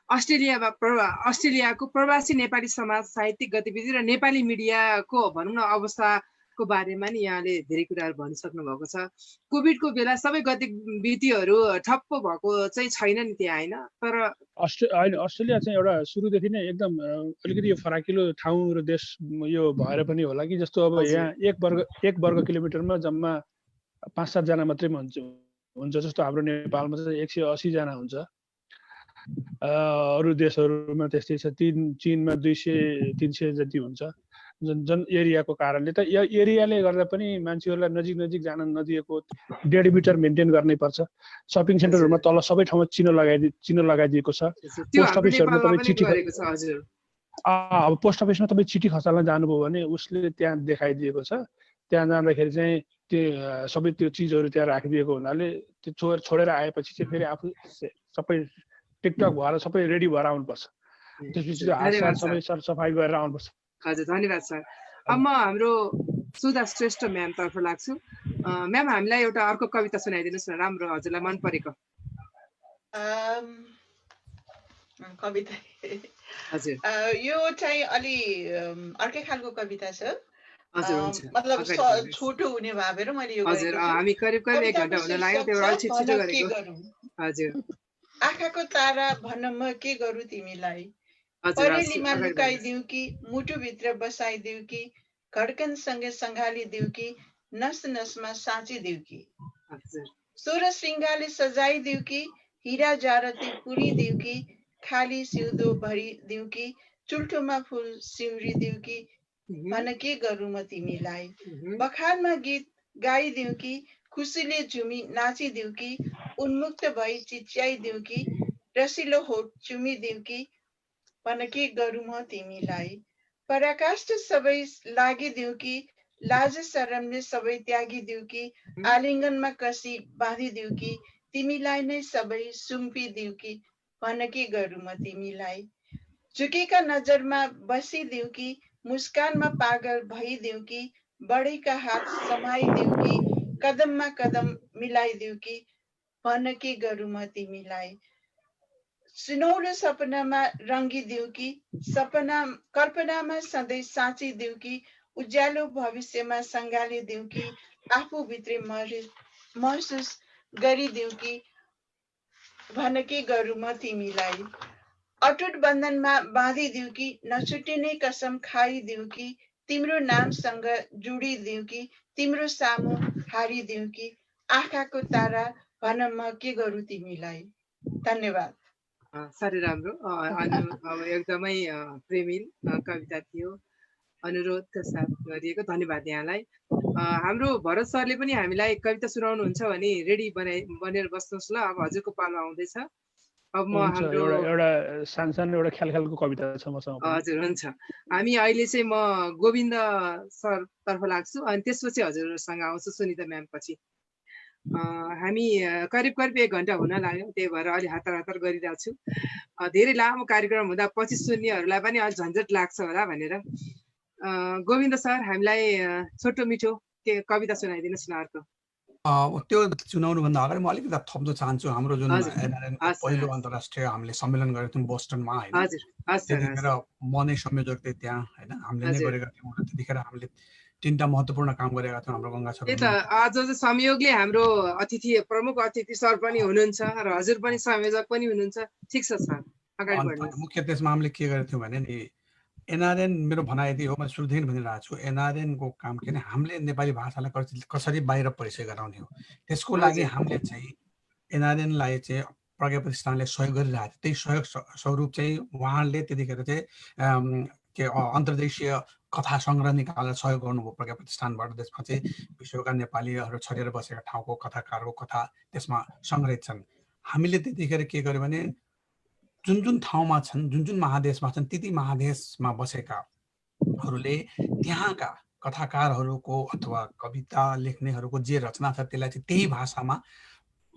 अस्ट्रेलियाको प्रवासी नेपाली समाज साहित्यिक गतिविधि र नेपाली मिडियाको भनौँ न अवस्थाको बारेमा नि यहाँले धेरै कुराहरू भनिसक्नु भएको छ। कोभिडको बेला सबै गतिविधिहरू ठप्प भएको चाहिँ छैन नि त्यहाँ, होइन? तर अस्ट्रेलिया चाहिँ एउटा सुरुदेखि नै एकदम अलिकति यो फराकिलो ठाउँ र देश यो भएर पनि होला कि जस्तो अब यहाँ 1 वर्ग किलोमिटरमा जम्मा 5-7 जना मात्रै हुन्छ। जस्तो हाम्रो नेपालमा चाहिँ 180 जना हुन्छ। अरू देशहरूमा त्यस्तै छ। चीनमा 200-300 जति हुन्छ जन एरियाको कारणले। त यो एरियाले गर्दा पनि मान्छेहरूलाई नजिक जान नदिएको, 1.5 मिटर मेन्टेन गर्नै पर्छ। सपिङ सेन्टरहरूमा तल सबै ठाउँमा चिनो लगाइदिएको छ। पोस्ट अफिसहरूमा पोस्ट अफिसमा तपाईँ चिठी खसाल्न जानुभयो भने उसले त्यहाँ देखाइदिएको छ। त्यहाँ जाँदाखेरि चाहिँ त्यो सबै त्यो चिजहरू त्यहाँ राखिदिएको हुनाले त्यो छोडेर आएपछि चाहिँ फेरि आफू सबै टिकटक भएर सबै रेडी भएर आउनुपर्छ। त्यसपछि हात सबै सरसफाइ गरेर आउनुपर्छ। हजुर, धन्यवाद सर। अब म हाम्रो सुधा श्रेष्ठ म्याम तर्फ लाग्छु। म्याम, हामीलाई एउटा अर्को कविता सुनाइदिनुहोस् न, राम्रो हजुरलाई मन परेको। कविता हजुर यो चाहिँ अलि अर्कै खालको कविता छ हजुर हुन्छ मतलब अगाडि बढ्नुहोस्। छोटो हुने भएर मैले यो हजुर गरेको छु हामी करिब करिब 1 घण्टा कविताको हुन लाग्यो शीर्षक त्यो अलि छ छिटो भन के गरेको गरौँ हजुर आँखाको तारा भन म के गरौँ तिमीलाई हजुर परेलीमा अगाडि बढ्नुहोस्। लुकाइदिऊ कि मुटुभित्र बसाइदिऊ कि धड्कनसँगै सँगालिदिऊ कि नस नसमा साँचिदिऊ कि हजुर सोह्र श्रृङ्गारले सजाइदिऊ कि हिरा जारती पुरिदिऊ कि खाली सिउँदो भरिदिऊ कि चुल्ठोमा फुल सिउरिदिऊ कि भन के गरौँ म तिमीलाई बखानमा गीत गाइदिऊ कि खुसीले झुमी नाचिदिऊ कि उन्मुक्त भई चिच्याइदिऊ कि रसिलो होठ चुमिदिऊ कि भन के गरौँ म तिमीलाई पराकाष्ठ सबै लागिदिऊ कि लाज शरमले सबै त्यागिदिऊ कि आलिङ्गनमा कसी बाँधिदिऊ कि तिमीलाई नै सबै सुम्पिदिऊ कि भन के गरौँ म तिमीलाई झुकेका नजरमा बसिदिऊ कि मुस्कानमा पागल भइदिऊ कि बढीका हात समाइदिऊ कि कदममा कदम मिलाइदिऊ कि भन के गरौँ म तिमीलाई सुनौलो सपनामा रङ्गिदिऊ कि कल्पनामा सधैँ साँचिदिऊ कि उज्यालो भविष्यमा सँगालिदिऊ कि आफूभित्रै महसुस गरिदिऊ कि भन के गरौँ म तिमीलाई अटुट बन्धनमा बाँधिदिऊ कि नछुटिने कसम खाइदिऊ कि तिम्रो नामसँग जोडिदिऊ कि तिम्रो सामु हारिदिऊ कि आँखाको तारा भन म के गरौँ तिमीलाई धन्यवाद साह्रै राम्रो अब एकदमै प्रेमिल कविता थियो अनुरोधका साथ गरिएको धन्यवाद यहाँलाई हाम्रो भरत सरले पनि हामीलाई कविता सुनाउनुहुन्छ भने रेडी बनेर बस्नुहोस् ल अब हजुरको पालो आउँदैछ अब म हाम्रो एउटा सानसानो एउटा ख्यालको कविता छ मसँग हजुर हुन्छ हामी अहिले चाहिँ म गोविन्द सर तर्फ लाग्छु अनि त्यसपछि हजुरसँग आउँछु सुनिता म्याम पछि हामी करिब 1 घण्टा हुन लाग्यो त्यही भएर अलि हतार हतार गरिरहेको छु धेरै लामो कार्यक्रम हुँदा पछि सुन्नेहरूलाई पनि अलि झन्झट लाग्छ होला भनेर गोविन्द सर हामीलाई छोटो मिठो के कविता सुनाइदिनुहोस् न अर्को त्यो चुनाउनुभन्दा अगाडि म अलिकति थप्न चाहन्छु हाम्रो जुन पहिलो अन्तर्राष्ट्रिय हामीले सम्मेलन गरेको थियौँ बोस्टनमा होइन त्यतिखेर म नै संयोजक थिएँ त्यहाँ होइन हामीले नै गरेका थियौँ त्यतिखेर हामीले 3टा महत्त्वपूर्ण काम गरेका थियौँ हाम्रो गङ्गा सर आज संयोगले हाम्रो अतिथि प्रमुख अतिथि सर पनि हुनुहुन्छ र हजुर पनि संयोजक पनि हुनुहुन्छ ठिक छ सर अगाडि बढ्नुहोस् मुख्य त्यसमा हामीले के गरेका थियौँ भने नि एनआरएन मेरो भनाइ यति हो म सुरुदेखि भनिरहेको छु एनआरएनको काम के भने हामीले नेपाली भाषालाई कसरी बाहिर परिचय गराउने हो त्यसको लागि हामीले चाहिँ एनआरएनलाई चाहिँ प्रज्ञा प्रतिष्ठानले सहयोग गरिरहेको थियो त्यही सहयोग स्वरूप चाहिँ उहाँले त्यतिखेर चाहिँ के अन्तर्देशीय कथा सङ्ग्रह निकालेर सहयोग गर्नुभयो प्रज्ञा प्रतिष्ठानबाट त्यसमा चाहिँ विश्वका नेपालीहरू छरेर बसेका ठाउँको कथाकारको कथा त्यसमा सङ्ग्रहित छन् हामीले त्यतिखेर के गर्यो भने जुन ठाउँमा छन् जुन महादेशमा छन् ती महादेशमा बसेकाहरूले त्यहाँका कथाकारहरूको अथवा कविता लेख्नेहरूको जे रचना छ त्यसलाई चाहिँ त्यही भाषामा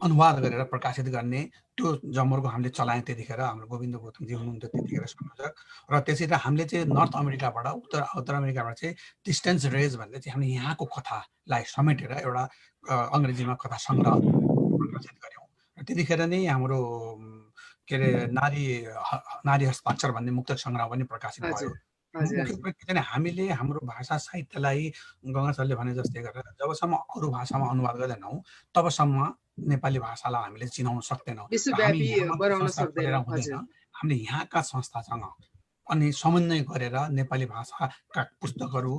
अनुवाद गरेर प्रकाशित गर्ने त्यो जमर्को हामीले चलायौँ त्यतिखेर हाम्रो गोविन्द गौतमजी हुनुहुन्थ्यो त्यतिखेर संयोजक र त्यसरी हामीले चाहिँ नर्थ अमेरिकाबाट उत्तर अमेरिकाबाट चाहिँ डिस्टेन्स रेज भन्ने चाहिँ हामीले यहाँको कथालाई समेटेर एउटा अङ्ग्रेजीमा कथा सङ्ग्रह प्रकाशित गऱ्यौँ र त्यतिखेर नै हाम्रो के अरे नारी हस्ताक्षर भन्ने मुक्तक सङ्ग्रह पनि प्रकाशित भयो मुख्य चाहिँ हामीले हाम्रो भाषा साहित्यलाई गङ्गा सरले भने जस्तै गरेर जबसम्म अरू भाषामा अनुवाद गर्दैनौँ तबसम्म नेपाली भाषालाई हामीले चिनाउन सक्दैनौँ हामीले यहाँका संस्थासँग अनि समन्वय गरेर नेपाली भाषाका पुस्तकहरू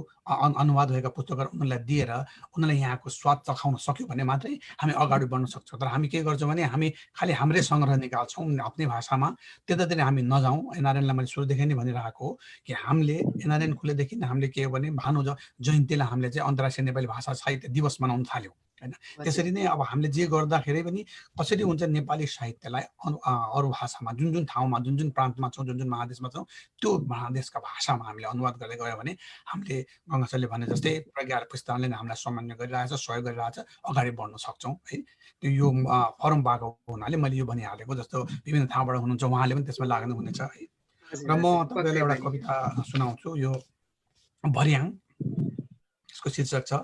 अनुवाद भएका पुस्तकहरू उनीहरूलाई दिएर उनीहरूलाई यहाँको स्वाद चखाउन सक्यो भने मात्रै हामी अगाडि बढ्न सक्छौँ तर हामी के गर्छौँ भने हामी खालि हाम्रै सङ्ग्रह निकाल्छौँ आफ्नै भाषामा त्यतातिर हामी नजाउँ एनआरएनलाई मैले सुरुदेखि नै भनिरहेको हो कि हामीले एनआरएन खुलेदेखि हामीले के हो भने भानु जयन्तीलाई हामीले चाहिँ अन्तर्राष्ट्रिय नेपाली भाषा साहित्य दिवस मनाउन थाल्यौँ होइन त्यसरी नै अब हामीले जे गर्दाखेरि पनि कसरी हुन्छ नेपाली साहित्यलाई अरू भाषामा जुन ठाउँमा जुन प्रान्तमा छौँ जुन महादेशमा छौँ त्यो महादेशका भाषामा हामीले अनुवाद गर्दै गयो भने हामीले गङ्गा सरले भने जस्तै प्रज्ञा प्रतिष्ठानले हामीलाई समन्वय गरिरहेछ सहयोग गरिरहेछ अगाडि बढ्न सक्छौँ है त्यो यो फरम भएको हुनाले मैले यो भनिहालेको जस्तो विभिन्न ठाउँबाट हुनुहुन्छ उहाँले पनि त्यसमा लाग्नु हुनेछ है र म तपाईँलाई एउटा कविता सुनाउँछु यो भर्याङ यसको शीर्षक छ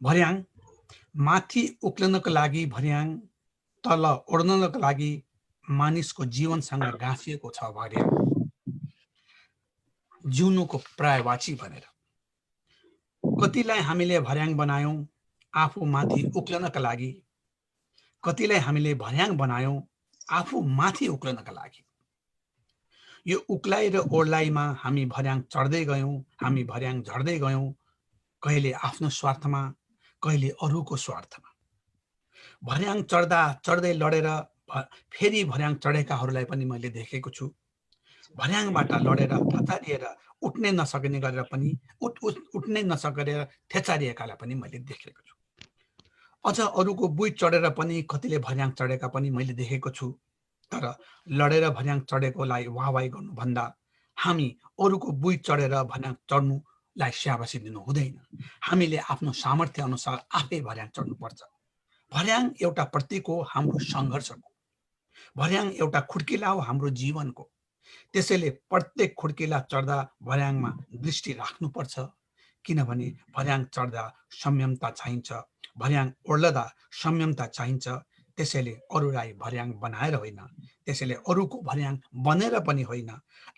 भर्याङ माथि उक्लनको लागि भर्याङ तल ओढ्नको लागि मानिसको जीवनसँग गाँसिएको छ भर्याङ, जिउनुको पर्यायवाची भनेर। कतिलाई हामीले भर्याङ बनायौं आफू माथि उक्लनका लागि, कतिलाई हामीले भर्याङ बनायौं आफू माथि उक्लनका लागि। यो उक्लाइ र ओर्लाइमा हामी भर्याङ चढ्दै गयौं, हामी भर्याङ झर्दै गयौं, कहिले आफ्नो स्वार्थमा, कहिले अरूको स्वार्थमा। भर्याङ चढ्दा चढ्दै लडेर फेरि भर्याङ चढेकाहरूलाई पनि मैले देखेको छु। भर्याङबाट लडेर थचारिएर उठ्नै नसक्ने गरेर पनि उठ्नै नसकेर थेचारिएकालाई पनि मैले देखेको छु। अझ अरूको बुइ चढेर पनि कतिले भर्याङ चढेका पनि मैले देखेको छु। तर लडेर भर्याङ चढेकोलाई वाहवाही गर्नुभन्दा हामी अरूको बुइ चढेर भर्याङ चढ्नुलाई स्याबासी दिनु हुँदैन। हामीले आफ्नो सामर्थ्य अनुसार आफै भर्याङ चढ्नुपर्छ। भर्याङ एउटा प्रतीक हो हाम्रो सङ्घर्षको, भर्याङ एउटा खुड्किला हो हाम्रो जीवनको। त्यसैले प्रत्येक खुड्किला चढ्दा भर्याङमा दृष्टि राख्नुपर्छ, किनभने भर्याङ चढ्दा संयमता चाहिन्छ, भर्याङ ओर्लदा संयमता चाहिन्छ। त्यसैले अरूलाई भर्याङ बनाएर होइन, त्यसैले अरूको भर्याङ बनेर पनि होइन,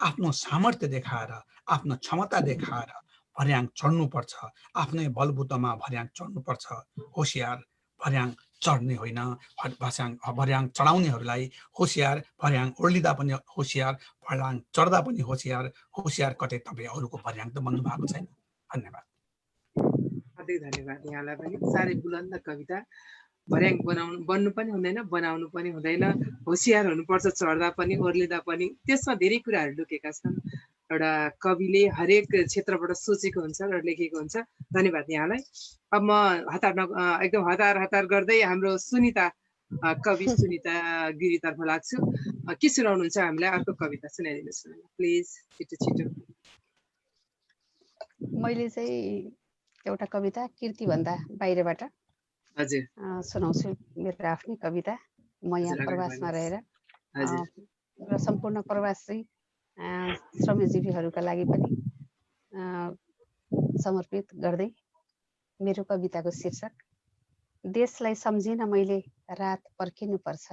आफ्नो सामर्थ्य देखाएर, आफ्नो क्षमता देखाएर भर्याङ चढ्नुपर्छ। आफ्नै बलबुतामा भर्याङ चढ्नुपर्छ। होसियार, भर्याङ चढ्ने होइन, भर्याङ चढाउनेहरूलाई होसियार, भर्याङ ओर्लिँदा पनि होसियार, भर्याङ चढ्दा पनि होसियार। होसियार कतै तपाईँ अरूको भर्याङ त बन्नु भएको छैन। धन्यवाद। हार्दिक धन्यवाद यहाँलाई पनि। साह्रै बुलन्द कविता। भर्याङ बन्नु पनि हुँदैन, बनाउनु पनि हुँदैन, होसियार हुनुपर्छ चढ्दा पनि ओर्लिँदा पनि। त्यसमा धेरै कुराहरू लुकेका छन्। एउटा कविले हरेक क्षेत्रबाट सोचेको हुन्छ र लेखेको हुन्छ। धन्यवाद यहाँलाई। अब म एकदम हतार गर्दै हाम्रो सुनिता, कवि सुनिता गिरीतर्फ लाग्छु। के सुनाउनुहुन्छ हामीलाई? अर्को कविता सुनाइदिनुहोस् न प्लिज, छिटो छिटो। मैले चाहिँ एउटा कविता कीर्तिभन्दा बाहिरबाट हजुर सुनाउँछु। मेरो आफ्नै कविता। म यहाँ प्रवासमा रहेर र सम्पूर्ण प्रवासी श्रमजीवीहरूका लागि पनि समर्पित गर्दै मेरो कविताको शीर्षक देशलाई सम्झिन मैले रात पर्खिनुपर्छ।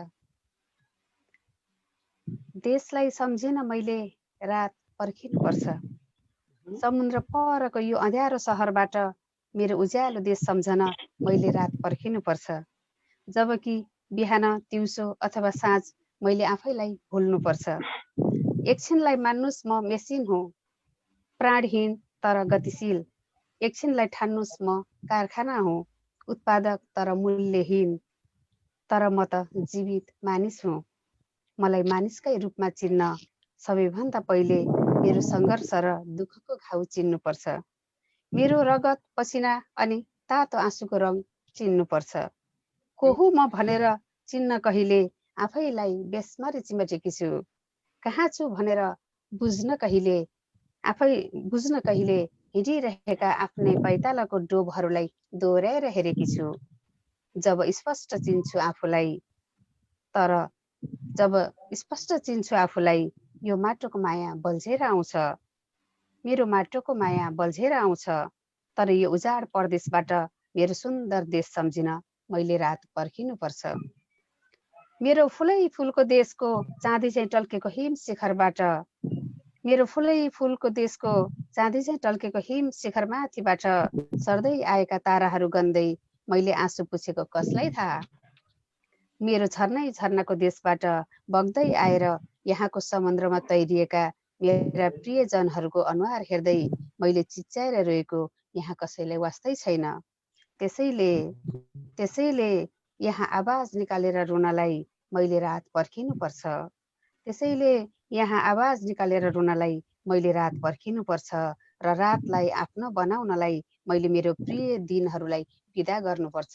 देशलाई सम्झिन मैले रात पर्खिनुपर्छ। समुद्र परको यो अँध्यारो सहरबाट मेरो उज्यालो देश सम्झन मैले रात पर्खिनुपर्छ। जबकि बिहान, दिउँसो अथवा साँझ मैले आफैलाई भुल्नुपर्छ। एकछिनलाई मान्नुस् म मेसिन हुँ, प्राणहीन तर गतिशील। एकछिनलाई ठान्नुस् म कारखाना हुँ, उत्पादक तर मूल्यहीन। तर म त जीवित मानिस हुँ। मलाई मानिसकै रूपमा चिन्न सबैभन्दा पहिले मेरो सङ्घर्ष र दुःखको घाउ चिन्नुपर्छ। मेरो रगत, पसिना अनि तातो आँसुको रङ चिन्नुपर्छ। को हुँ म भनेर चिन्न कहिले आफैलाई बेसमरी चिमटेकी छु। कहाँ छु भनेर बुझ्न कहिले हिँडिरहेका आफ्नै पैतालाको डोबहरूलाई दोहोऱ्याएर हेरेकी छु। जब स्पष्ट चिन्छु आफूलाई यो माटोको माया बल्झेर आउँछ। मेरो माटोको माया बल्झेर आउँछ। तर यो उजाड परदेशबाट मेरो सुन्दर देश सम्झिन मैले रात पर्खिनुपर्छ। मेरो फुलै फुलको देशको चाँदी चाहिँ टल्केको हिम शिखरबाट, मेरो फुलै फुलको देशको चाँदी चाहिँ टल्केको हिम शिखरमाथिबाट सर्दै आएका ताराहरू गन्दै मैले आँसु पुछेको कसलाई थाहा। मेरो झर्नाको देशबाट बग्दै आएर यहाँको समुद्रमा तैरिएका मेरा प्रियजनहरूको अनुहार हेर्दै मैले चिच्याएर रोएको यहाँ कसैलाई वास्तै छैन। त्यसैले यहाँ आवाज निकालेर रुनलाई मैले रात पर्खिनुपर्छ। त्यसैले यहाँ आवाज निकालेर रुनलाई मैले रात पर्खिनुपर्छ र रातलाई आफ्नो बनाउनलाई मैले मेरो प्रिय दिनहरूलाई विदा गर्नुपर्छ।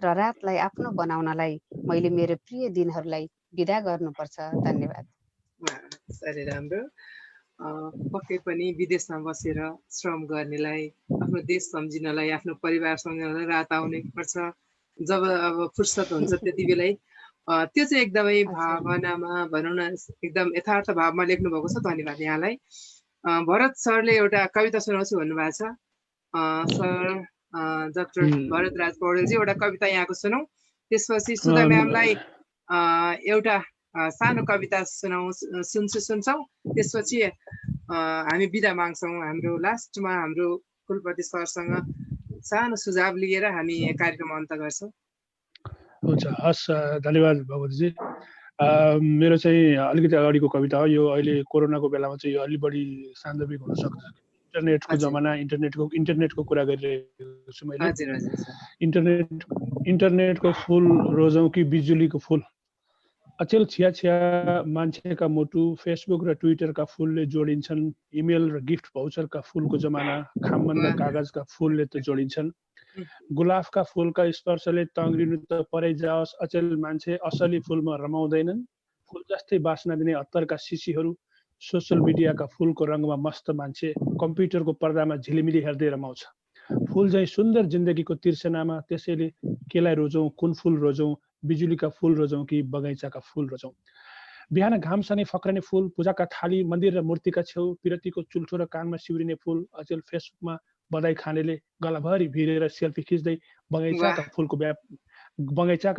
रातलाई आफ्नो बनाउनलाई मैले मेरो प्रिय दिनहरूलाई विदा गर्नुपर्छ। धन्यवाद। साह्रै राम्रो। पक्कै पनि विदेशमा बसेर श्रम गर्नेलाई आफ्नो देश सम्झिनलाई, आफ्नो परिवार सम्झिनलाई रात आउनै पर्छ। जब अब फुर्सद हुन्छ त्यति बेलै त्यो चाहिँ एकदमै भावनामा भनौँ न, एकदम यथार्थ भावमा लेख्नु भएको छ। धन्यवाद यहाँलाई। भरत सरले एउटा कविता सुनाउँछु भन्नुभएको छ। सर डाक्टर भरत राज पौडेलजी एउटा कविता यहाँको सुनौँ। त्यसपछि सुधा म्यामलाई एउटा सानो कविता सुन्छौँ, त्यसपछि हामी बिदा माग्छौँ। हाम्रो लास्टमा हाम्रो कुलपति सरसँग सानो सुझाव लिएर हामी कार्यक्रम अन्त गर्छौँ। हुन्छ, हस्, धन्यवाद भगवतीजी। मेरो चाहिँ अलिकति अगाडिको कविता हो। यो अहिले कोरोनाको बेलामा चाहिँ यो अलि बढी सान्दर्भिक हुनसक्छ। इन्टरनेटको जमाना, इन्टरनेटको कुरा गरिरहेको छु मैले। इन्टरनेटको फुल रोजौँ कि बिजुलीको फुल, अचेल छिया छिया मान्छेका मुटु फेसबुक र ट्विटरका फुलले जोडिन्छन्। इमेल र गिफ्ट भाउचरका फुलको जमाना, खामबन र कागजका फुलले त जोडिन्छन्। गुलाफका फुलका स्पर्शले तङ्ग्रिनु त परै जाओस्, अचेल मान्छे असली फुलमा रमाउँदैनन्। फुल जस्तै बास्ना दिने अत्तरका सिसीहरू, सोसल मिडियाका फुलको रङमा मस्त मान्छे कम्प्युटरको पर्दामा झिलिमिली हेर्दै रमाउँछ। फुल झैँ सुन्दर जिन्दगीको तिर्सनामा, त्यसैले केलाई रोजौँ, कुन फुल रोजौँ, बिजुलीका फुल रोजौँ कि बगैँचाका फुल रोजौँ। बिहान घाम सनी फक्रने फुल, पूजाका थाली, मन्दिर र मूर्तिका छेउ पिरतीको चुल्ठो र कानमा सिउरिने फुल, अचेल फेसबुकमा बधाई खानेले गलाभरि भिरेर सेल्फी खिच्दै बगैँचाका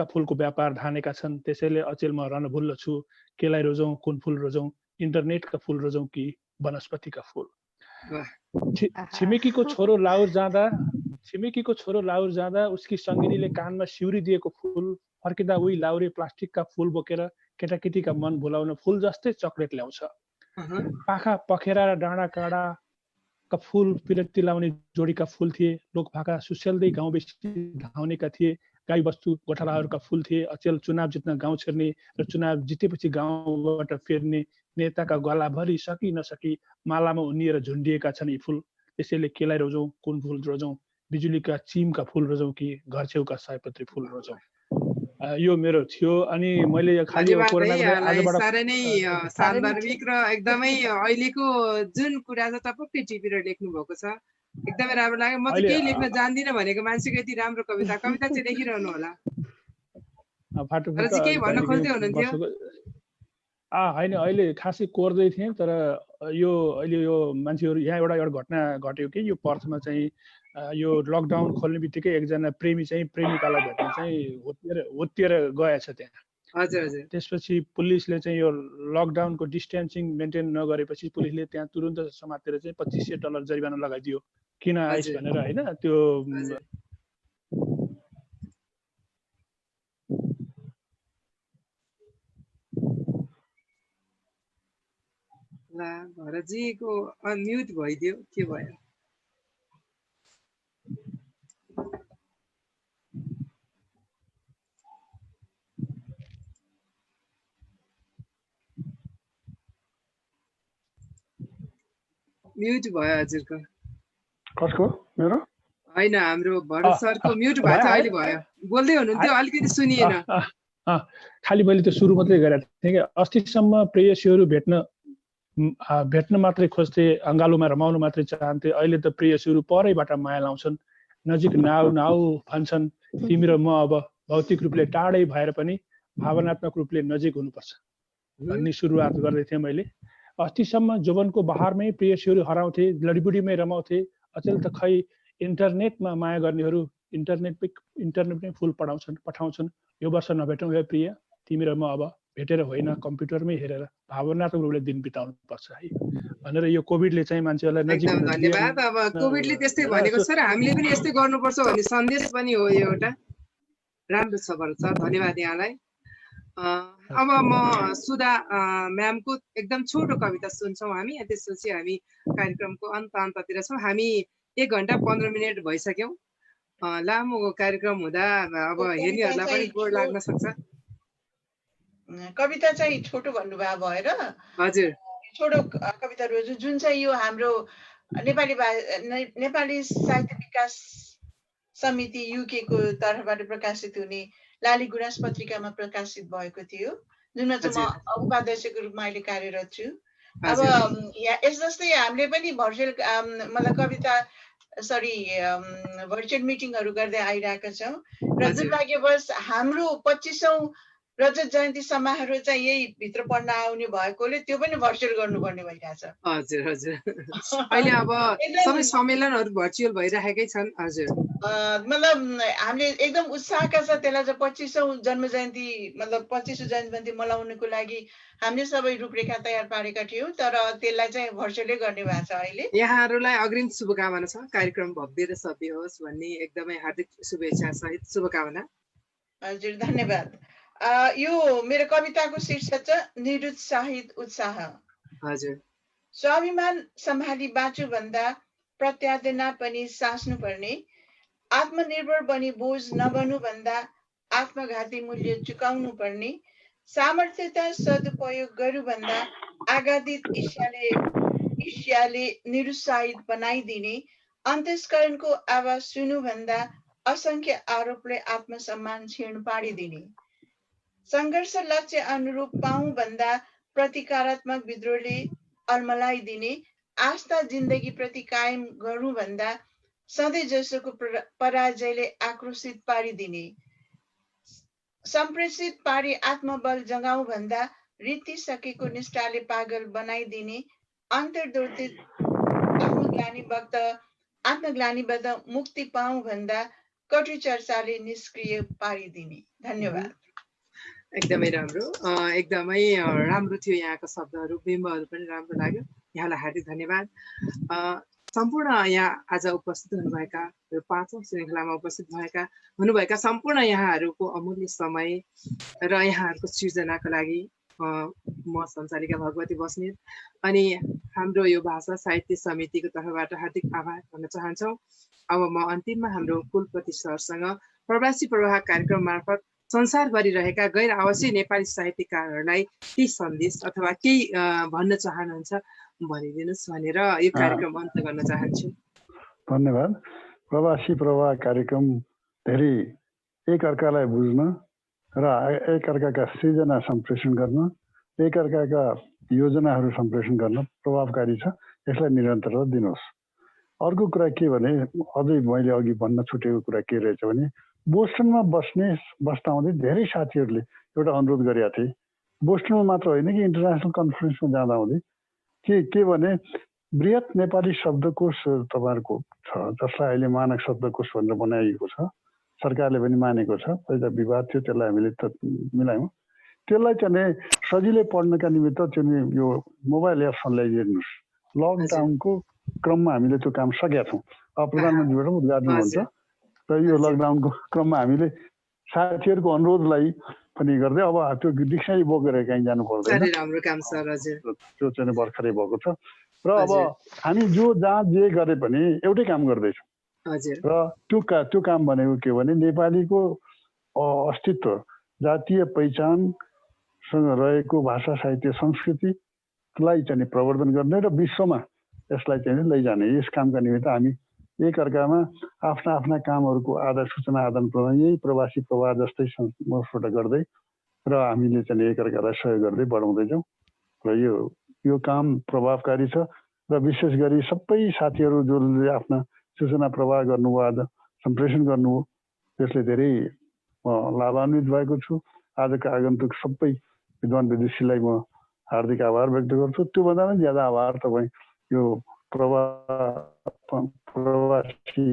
फुलको व्यापार धानेका छन्। त्यसैले अचेलमा रणभुल्ल छु, केलाई रोजौँ, कुन फुल रोजौँ, इन्टरनेटका फुल रोजौँ कि वनस्पतिका फुल। छिमेकीको छोरो लाउर जाँदा उसकी सङ्गिनीले कानमा सिउरी दिएको फुल, फर्किँदा उही लाउरे प्लास्टिकका फुल बोकेर केटाकेटीका मन भुलाउन फुल जस्तै चक्लेट ल्याउँछ। पाखा पखेरा र डाँडा काँडाका फुल, पिरती लाउने जोडीका फुल थिए। लोकभाका सुस्याल्दै गाउँ बेसी धाउनेका थिए। गाई बस्तु गोठालाहरूका फुल थिए। अचेल चुनाव जित्न गाउँ छिर्ने र चुनाव जितेपछि गाउँबाट फेर्ने नेताका गलाभरि सकी नसकी मालामा उनिएर झुन्डिएका छन् यी फुल। त्यसैले केलाई रोजौँ, कुन फुल रोजौँ, बिजुलीका चिमका फुल रोजौँ कि घर छेउका सयपत्री फुल रोजौँ। यो मेरो थियो। अनि मैले खालि साह्रै नै सान्दर्भिक र एकदमै अहिलेको जुन कुरा छ टपक्कै टिपेर लेख्नु भएको छ, एकदमै राम्रो लाग्यो। म त केही लेख्न जान्दिनँ भनेको मान्छेको यति राम्रो कविता चाहिँ लेखिरहनु होला। केही भन्न खोज्दै हुनुहुन्थ्यो? होइन, अहिले खासै कोर्दै थिएँ, तर यो अहिले यो मान्छेहरू यहाँ एउटा घटना घट्यो कि यो पर्थमा चाहिँ यो लकडाउन खोल्ने बित्तिकै एकजना प्रेमी चाहिँ प्रेमिकालाई भेट्न चाहिँ होतिएर गएछ त्यहाँ। त्यसपछि पुलिसले चाहिँ यो लकडाउनको डिस्टेन्सिङ मेन्टेन नगरेपछि पुलिसले त्यहाँ तुरुन्त समातेर चाहिँ $2500 जरिवाना लगाइदियो। किन आइस भनेर, होइन त्यो भरतजीको अनम्युट भइदियो, के भयो? म्युट भयो हजुरको। कसको? मेरो होइन, हाम्रो भरत सरको म्युट भएको छ, अहिले भयो। बोल्दै हुनुहुन्थ्यो, अलिकति सुनिएन। खालि मैले त्यो सुरु मात्रै गरेको थिएँ कि अस्तिसम्म प्रेयसीहरू भेट्न मात्रै खोज्थे, अङ्गालोमा रमाउनु मात्रै चाहन्थे। अहिले त प्रेयसीहरू परैबाट माया लाउँछन्, नजिक नाउ भन्छन्। तिमी र म अब भौतिक रूपले टाढै भएर पनि भावनात्मक रूपले नजिक हुनुपर्छ भन्ने सुरुवात गर्दै थिएँ मैले। अस्तिसम्म जोवनको बहारमै प्रेयसीहरू हराउँथे, लडीबुडीमै रमाउँथे। अचेल त खै इन्टरनेटमा माया गर्नेहरू इन्टरनेटमै फुल पठाउँछन्। यो वर्ष नभेटौँ हे प्रिय, तिमी र म अब भेटेर होइन, कम्प्युटरमै हेरेर भावनात्मक रूपले दिन बिताउनु पर्छ है भनेर यो कोभिडले चाहिँ मान्छेहरूलाई नजिक। धन्यवाद। अब कोभिडले त्यस्तै भनेको छ र हामीले पनि यस्तै गर्नुपर्छ भन्ने सन्देश पनि हो यो एउटा। राम्रो छ भरत सर, धन्यवाद यहाँलाई। अब म सुधा म्यामको एकदम छोटो कविता सुन्छौँ हामी, त्यसपछि हामी कार्यक्रमको अन्ततिर छौँ। हामी 1 घण्टा 15 मिनट भइसक्यौँ। लामो कार्यक्रम हुँदा अब हेर्नेहरूलाई पनि बोर लाग्न सक्छ। कविता चाहिँ छोटो भन्नुभयो भएर हजुर छोटो कविता रोज्छु, जुन चाहिँ यो हाम्रो नेपाली साहित्य विकास समिति युके को तर्फबाट प्रकाशित हुने लाली गुराँस पत्रिकामा प्रकाशित भएको थियो, जुनमा चाहिँ म उपाध्यक्षको रूपमा अहिले कार्यरत छु। अब यस जस्तै हामीले पनि मतलब कविता भर्चुअल मिटिङहरू गर्दै आइरहेका छौँ र दुर्भाग्यवश हाम्रो 25औं रजत जयन्ती समारोह चाहिँ यही भित्र पढ्न आउने भएकोले त्यो पनि भर्चुअल गर्नुपर्ने भइरहेछ। हजुर हजुर अहिले अब सबै सम्मेलनहरू भर्चुअल भइरहेकै छन्। हजुर मतलब हामीले एकदम उत्साहका साथ त्यसलाई चाहिँ 25औं जन्म जयन्ती मतलब 25औं जन्म जयन्ती मनाउनको लागि हामीले सबै रूपरेखा तयार पारेका थियौँ, तर त्यसलाई चाहिँ भर्चुअलै गर्ने भएको छ अहिले। यहाँहरूलाई अग्रिम शुभकामना छ, कार्यक्रम भव्य र सभ्य होस् भन्ने एकदमै हार्दिक शुभेच्छा सहित शुभकामना। हजुर धन्यवाद। यो मेरो कविताको शीर्षक छ निरुत्साहित उत्साह। हजुर स्वाभिमान सम्हाली बाँचु भन्दा प्रत्यादेना पनि सास्नु पर्ने, आत्मनिर्भर बनी बोझ नबनु भन्दा आत्मघाती मूल्य चुकाउनु पर्ने, सामर्थ्यता सदुपयोग गरू भन्दा आगादित ईर्ष्याले निरुत्साहित बनाइदिने, अन्तस्करणको आवाज सुनु भन्दा असंख्य आरोपले आत्मसम्मान क्षीण पारिदिने, संघर्ष लक्ष्य अनुरूप पाऊँ भन्दा प्रतिकारात्मक विद्रोहले अल्मलाइदिने, आस्था जिन्दगी प्रति कायम गरौँ भन्दा सधैँ जसोको पराजयले आक्रोशित पारिदिने, सम्प्रेषित पारी आत्मबल जगाउँ भन्दा रीतिसकेको निष्ठाले पागल बनाइदिने, अन्तर्दोषित आत्मग्लानीबाट मुक्ति पाऊँ भन्दा कटु चर्चाले निष्क्रिय पारिदिने। धन्यवाद। एकदमै राम्रो, एकदमै राम्रो थियो यहाँका शब्दहरू, बिम्बहरू पनि राम्रो लाग्यो। यहाँलाई हार्दिक धन्यवाद। सम्पूर्ण यहाँ आज उपस्थित हुनुभएका, यो 5औं श्रृङ्खलामा उपस्थित हुनुभएका सम्पूर्ण यहाँहरूको अमूल्य समय र यहाँहरूको सृजनाको लागि म सञ्चालिका भगवती बस्नेत अनि हाम्रो यो भाषा साहित्य समितिको तर्फबाट हार्दिक आभार भन्न चाहन्छौँ। अब म अन्तिममा हाम्रो कुलपति सरसँग प्रवासी प्रवाह कार्यक्रम मार्फत संसारभरि रहेका गैर आवासीय नेपाली साहित्यकारहरूलाई केही सन्देश अथवा केही भन्न चाहनुहुन्छ भनिदिनुहोस् भनेर यो कार्यक्रम अन्त गर्न चाहन्छु। धन्यवाद। प्रवासी प्रवाह कार्यक्रम धेरै एकअर्कालाई बुझ्न र एकअर्काका सृजना सम्प्रेषण गर्न, एकअर्काका योजनाहरू सम्प्रेषण गर्न प्रभावकारी छ। यसलाई निरन्तरता दिनुहोस्। अर्को कुरा के भने, अझै मैले अघि भन्न छुटेको कुरा के रहेछ भने, बोस्टनमा बस्दा हुँदै धेरै साथीहरूले एउटा अनुरोध गरेका थिए। बोस्टनमा मात्र होइन कि इन्टरनेसनल कन्फरेन्समा जाँदा हुँदै के भने, बृहत नेपाली शब्दकोश तपाईँहरूको छ, जसलाई अहिले मानक शब्दकोश भनेर बनाइएको छ, सरकारले पनि मानेको छ। पहिला विवाद थियो, त्यसलाई हामीले त मिलायौँ। त्यसलाई चाहिँ सजिलै पढ्नका निमित्त चाहिँ यो मोबाइल एप्समा ल्याइदिनुहोस्। लकडाउनको क्रममा हामीले त्यो काम सकेका छौँ। अब प्रधानमन्त्रीबाट उद्घाटन हुन्छ र यो लकडाउनको क्रममा हामीले साथीहरूको अनुरोधलाई पनि गर्दै अब त्यो डिक्सनरी बोकेर कहीँ जानु पर्दैन। त्यो चाहिँ भर्खरै भएको छ र अब हामी जहाँ जे गरे पनि एउटै काम गर्दैछौँ र त्यो काम भनेको के भने नेपालीको अस्तित्व, जातीय पहिचानसँग रहेको भाषा साहित्य संस्कृतिलाई चाहिँ प्रवर्धन गर्ने र विश्वमा यसलाई चाहिँ लैजाने। यस कामका निमित्त हामी एकअर्कामा आफ्ना कामहरूको सूचना आदान प्रदान यही प्रवासी प्रवाह जस्तै संस्थाबाट गर्दै र हामीले चाहिँ एकअर्कालाई सहयोग गर्दै बढाउँदैछौँ र यो काम प्रभावकारी छ र विशेष गरी सबै साथीहरू जसले आफ्ना सूचना प्रवाह गर्नुभयो, आज सम्प्रेषण गर्नुभयो, त्यसले धेरै लाभान्वित भएको छु। आजका आगन्तुक सबै विद्वान विदुषीलाई म हार्दिक आभार व्यक्त गर्छु। त्योभन्दा पनि ज्यादा आभार तपाईँ यो प्रवासी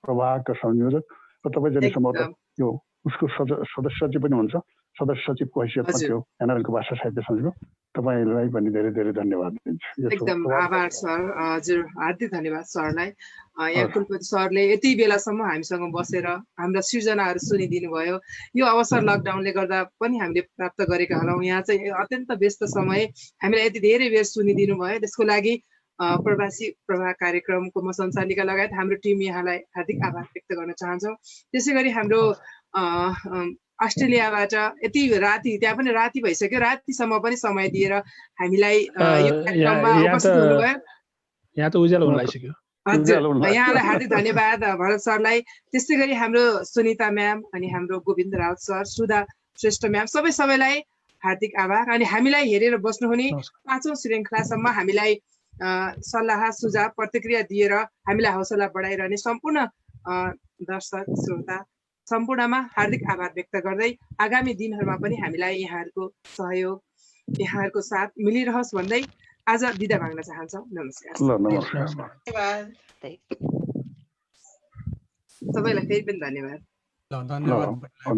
प्रवाहका संयोजक र तपाईँ जति सम्भवतः यो उसको सदस्य सचिव पनि हुन्छ, सदस्य सचिवको हैसियतमा थियो एनआरएनको भाषा साहित्य संघको, तपाईँलाई पनि धेरै धेरै धन्यवाद दिन्छु। एकदम आभार सर। हजुर हार्दिक धन्यवाद सरलाई। यहाँ कुलपति सरले यति बेलासम्म हामीसँग बसेर हाम्रा सृजनाहरू सुनिदिनु भयो। यो अवसर लकडाउनले गर्दा पनि हामीले प्राप्त गरेका हौँ। यहाँ चाहिँ अत्यन्त व्यस्त समय हामीलाई यति धेरै बेर सुनिदिनु भयो, त्यसको लागि प्रवासी प्रवाह कार्यक्रमको म सञ्चालिका लगायत हाम्रो टिम यहाँलाई हार्दिक आभार व्यक्त गर्न चाहन्छौँ। त्यसै गरी हाम्रो अस्ट्रेलियाबाट यति राति, त्यहाँ पनि राति भइसक्यो, रातिसम्म पनि समय दिएर हामीलाई यो कार्यक्रममा उपस्थित हुनुभयो। यहाँ त उज्यालो हुन लागिसक्यो। हजुर यहाँलाई हार्दिक धन्यवाद भरत सरलाई। त्यस्तै गरी हाम्रो सुनिता म्याम अनि हाम्रो गोविन्द राउत सर, सुधा श्रेष्ठ म्याम, सबैलाई हार्दिक आभार। अनि हामीलाई हेरेर बस्नुहुने 5औं श्रृङ्खलासम्म हामीलाई सल्लाह सुझाव प्रतिक्रिया दिएर हामीलाई हौसला बढाइरहने सम्पूर्ण दर्शक श्रोता सम्पूर्णमा हार्दिक आभार व्यक्त गर्दै आगामी दिनहरूमा पनि हामीलाई यहाँहरूको सहयोग यहाँहरूको साथ मिलिरहोस् भन्दै आज बिदा माग्न चाहन्छौँ। नमस्कार। नमस्कार। धन्यवाद। सबैलाई फेरि पनि धन्यवाद। धन्यवाद।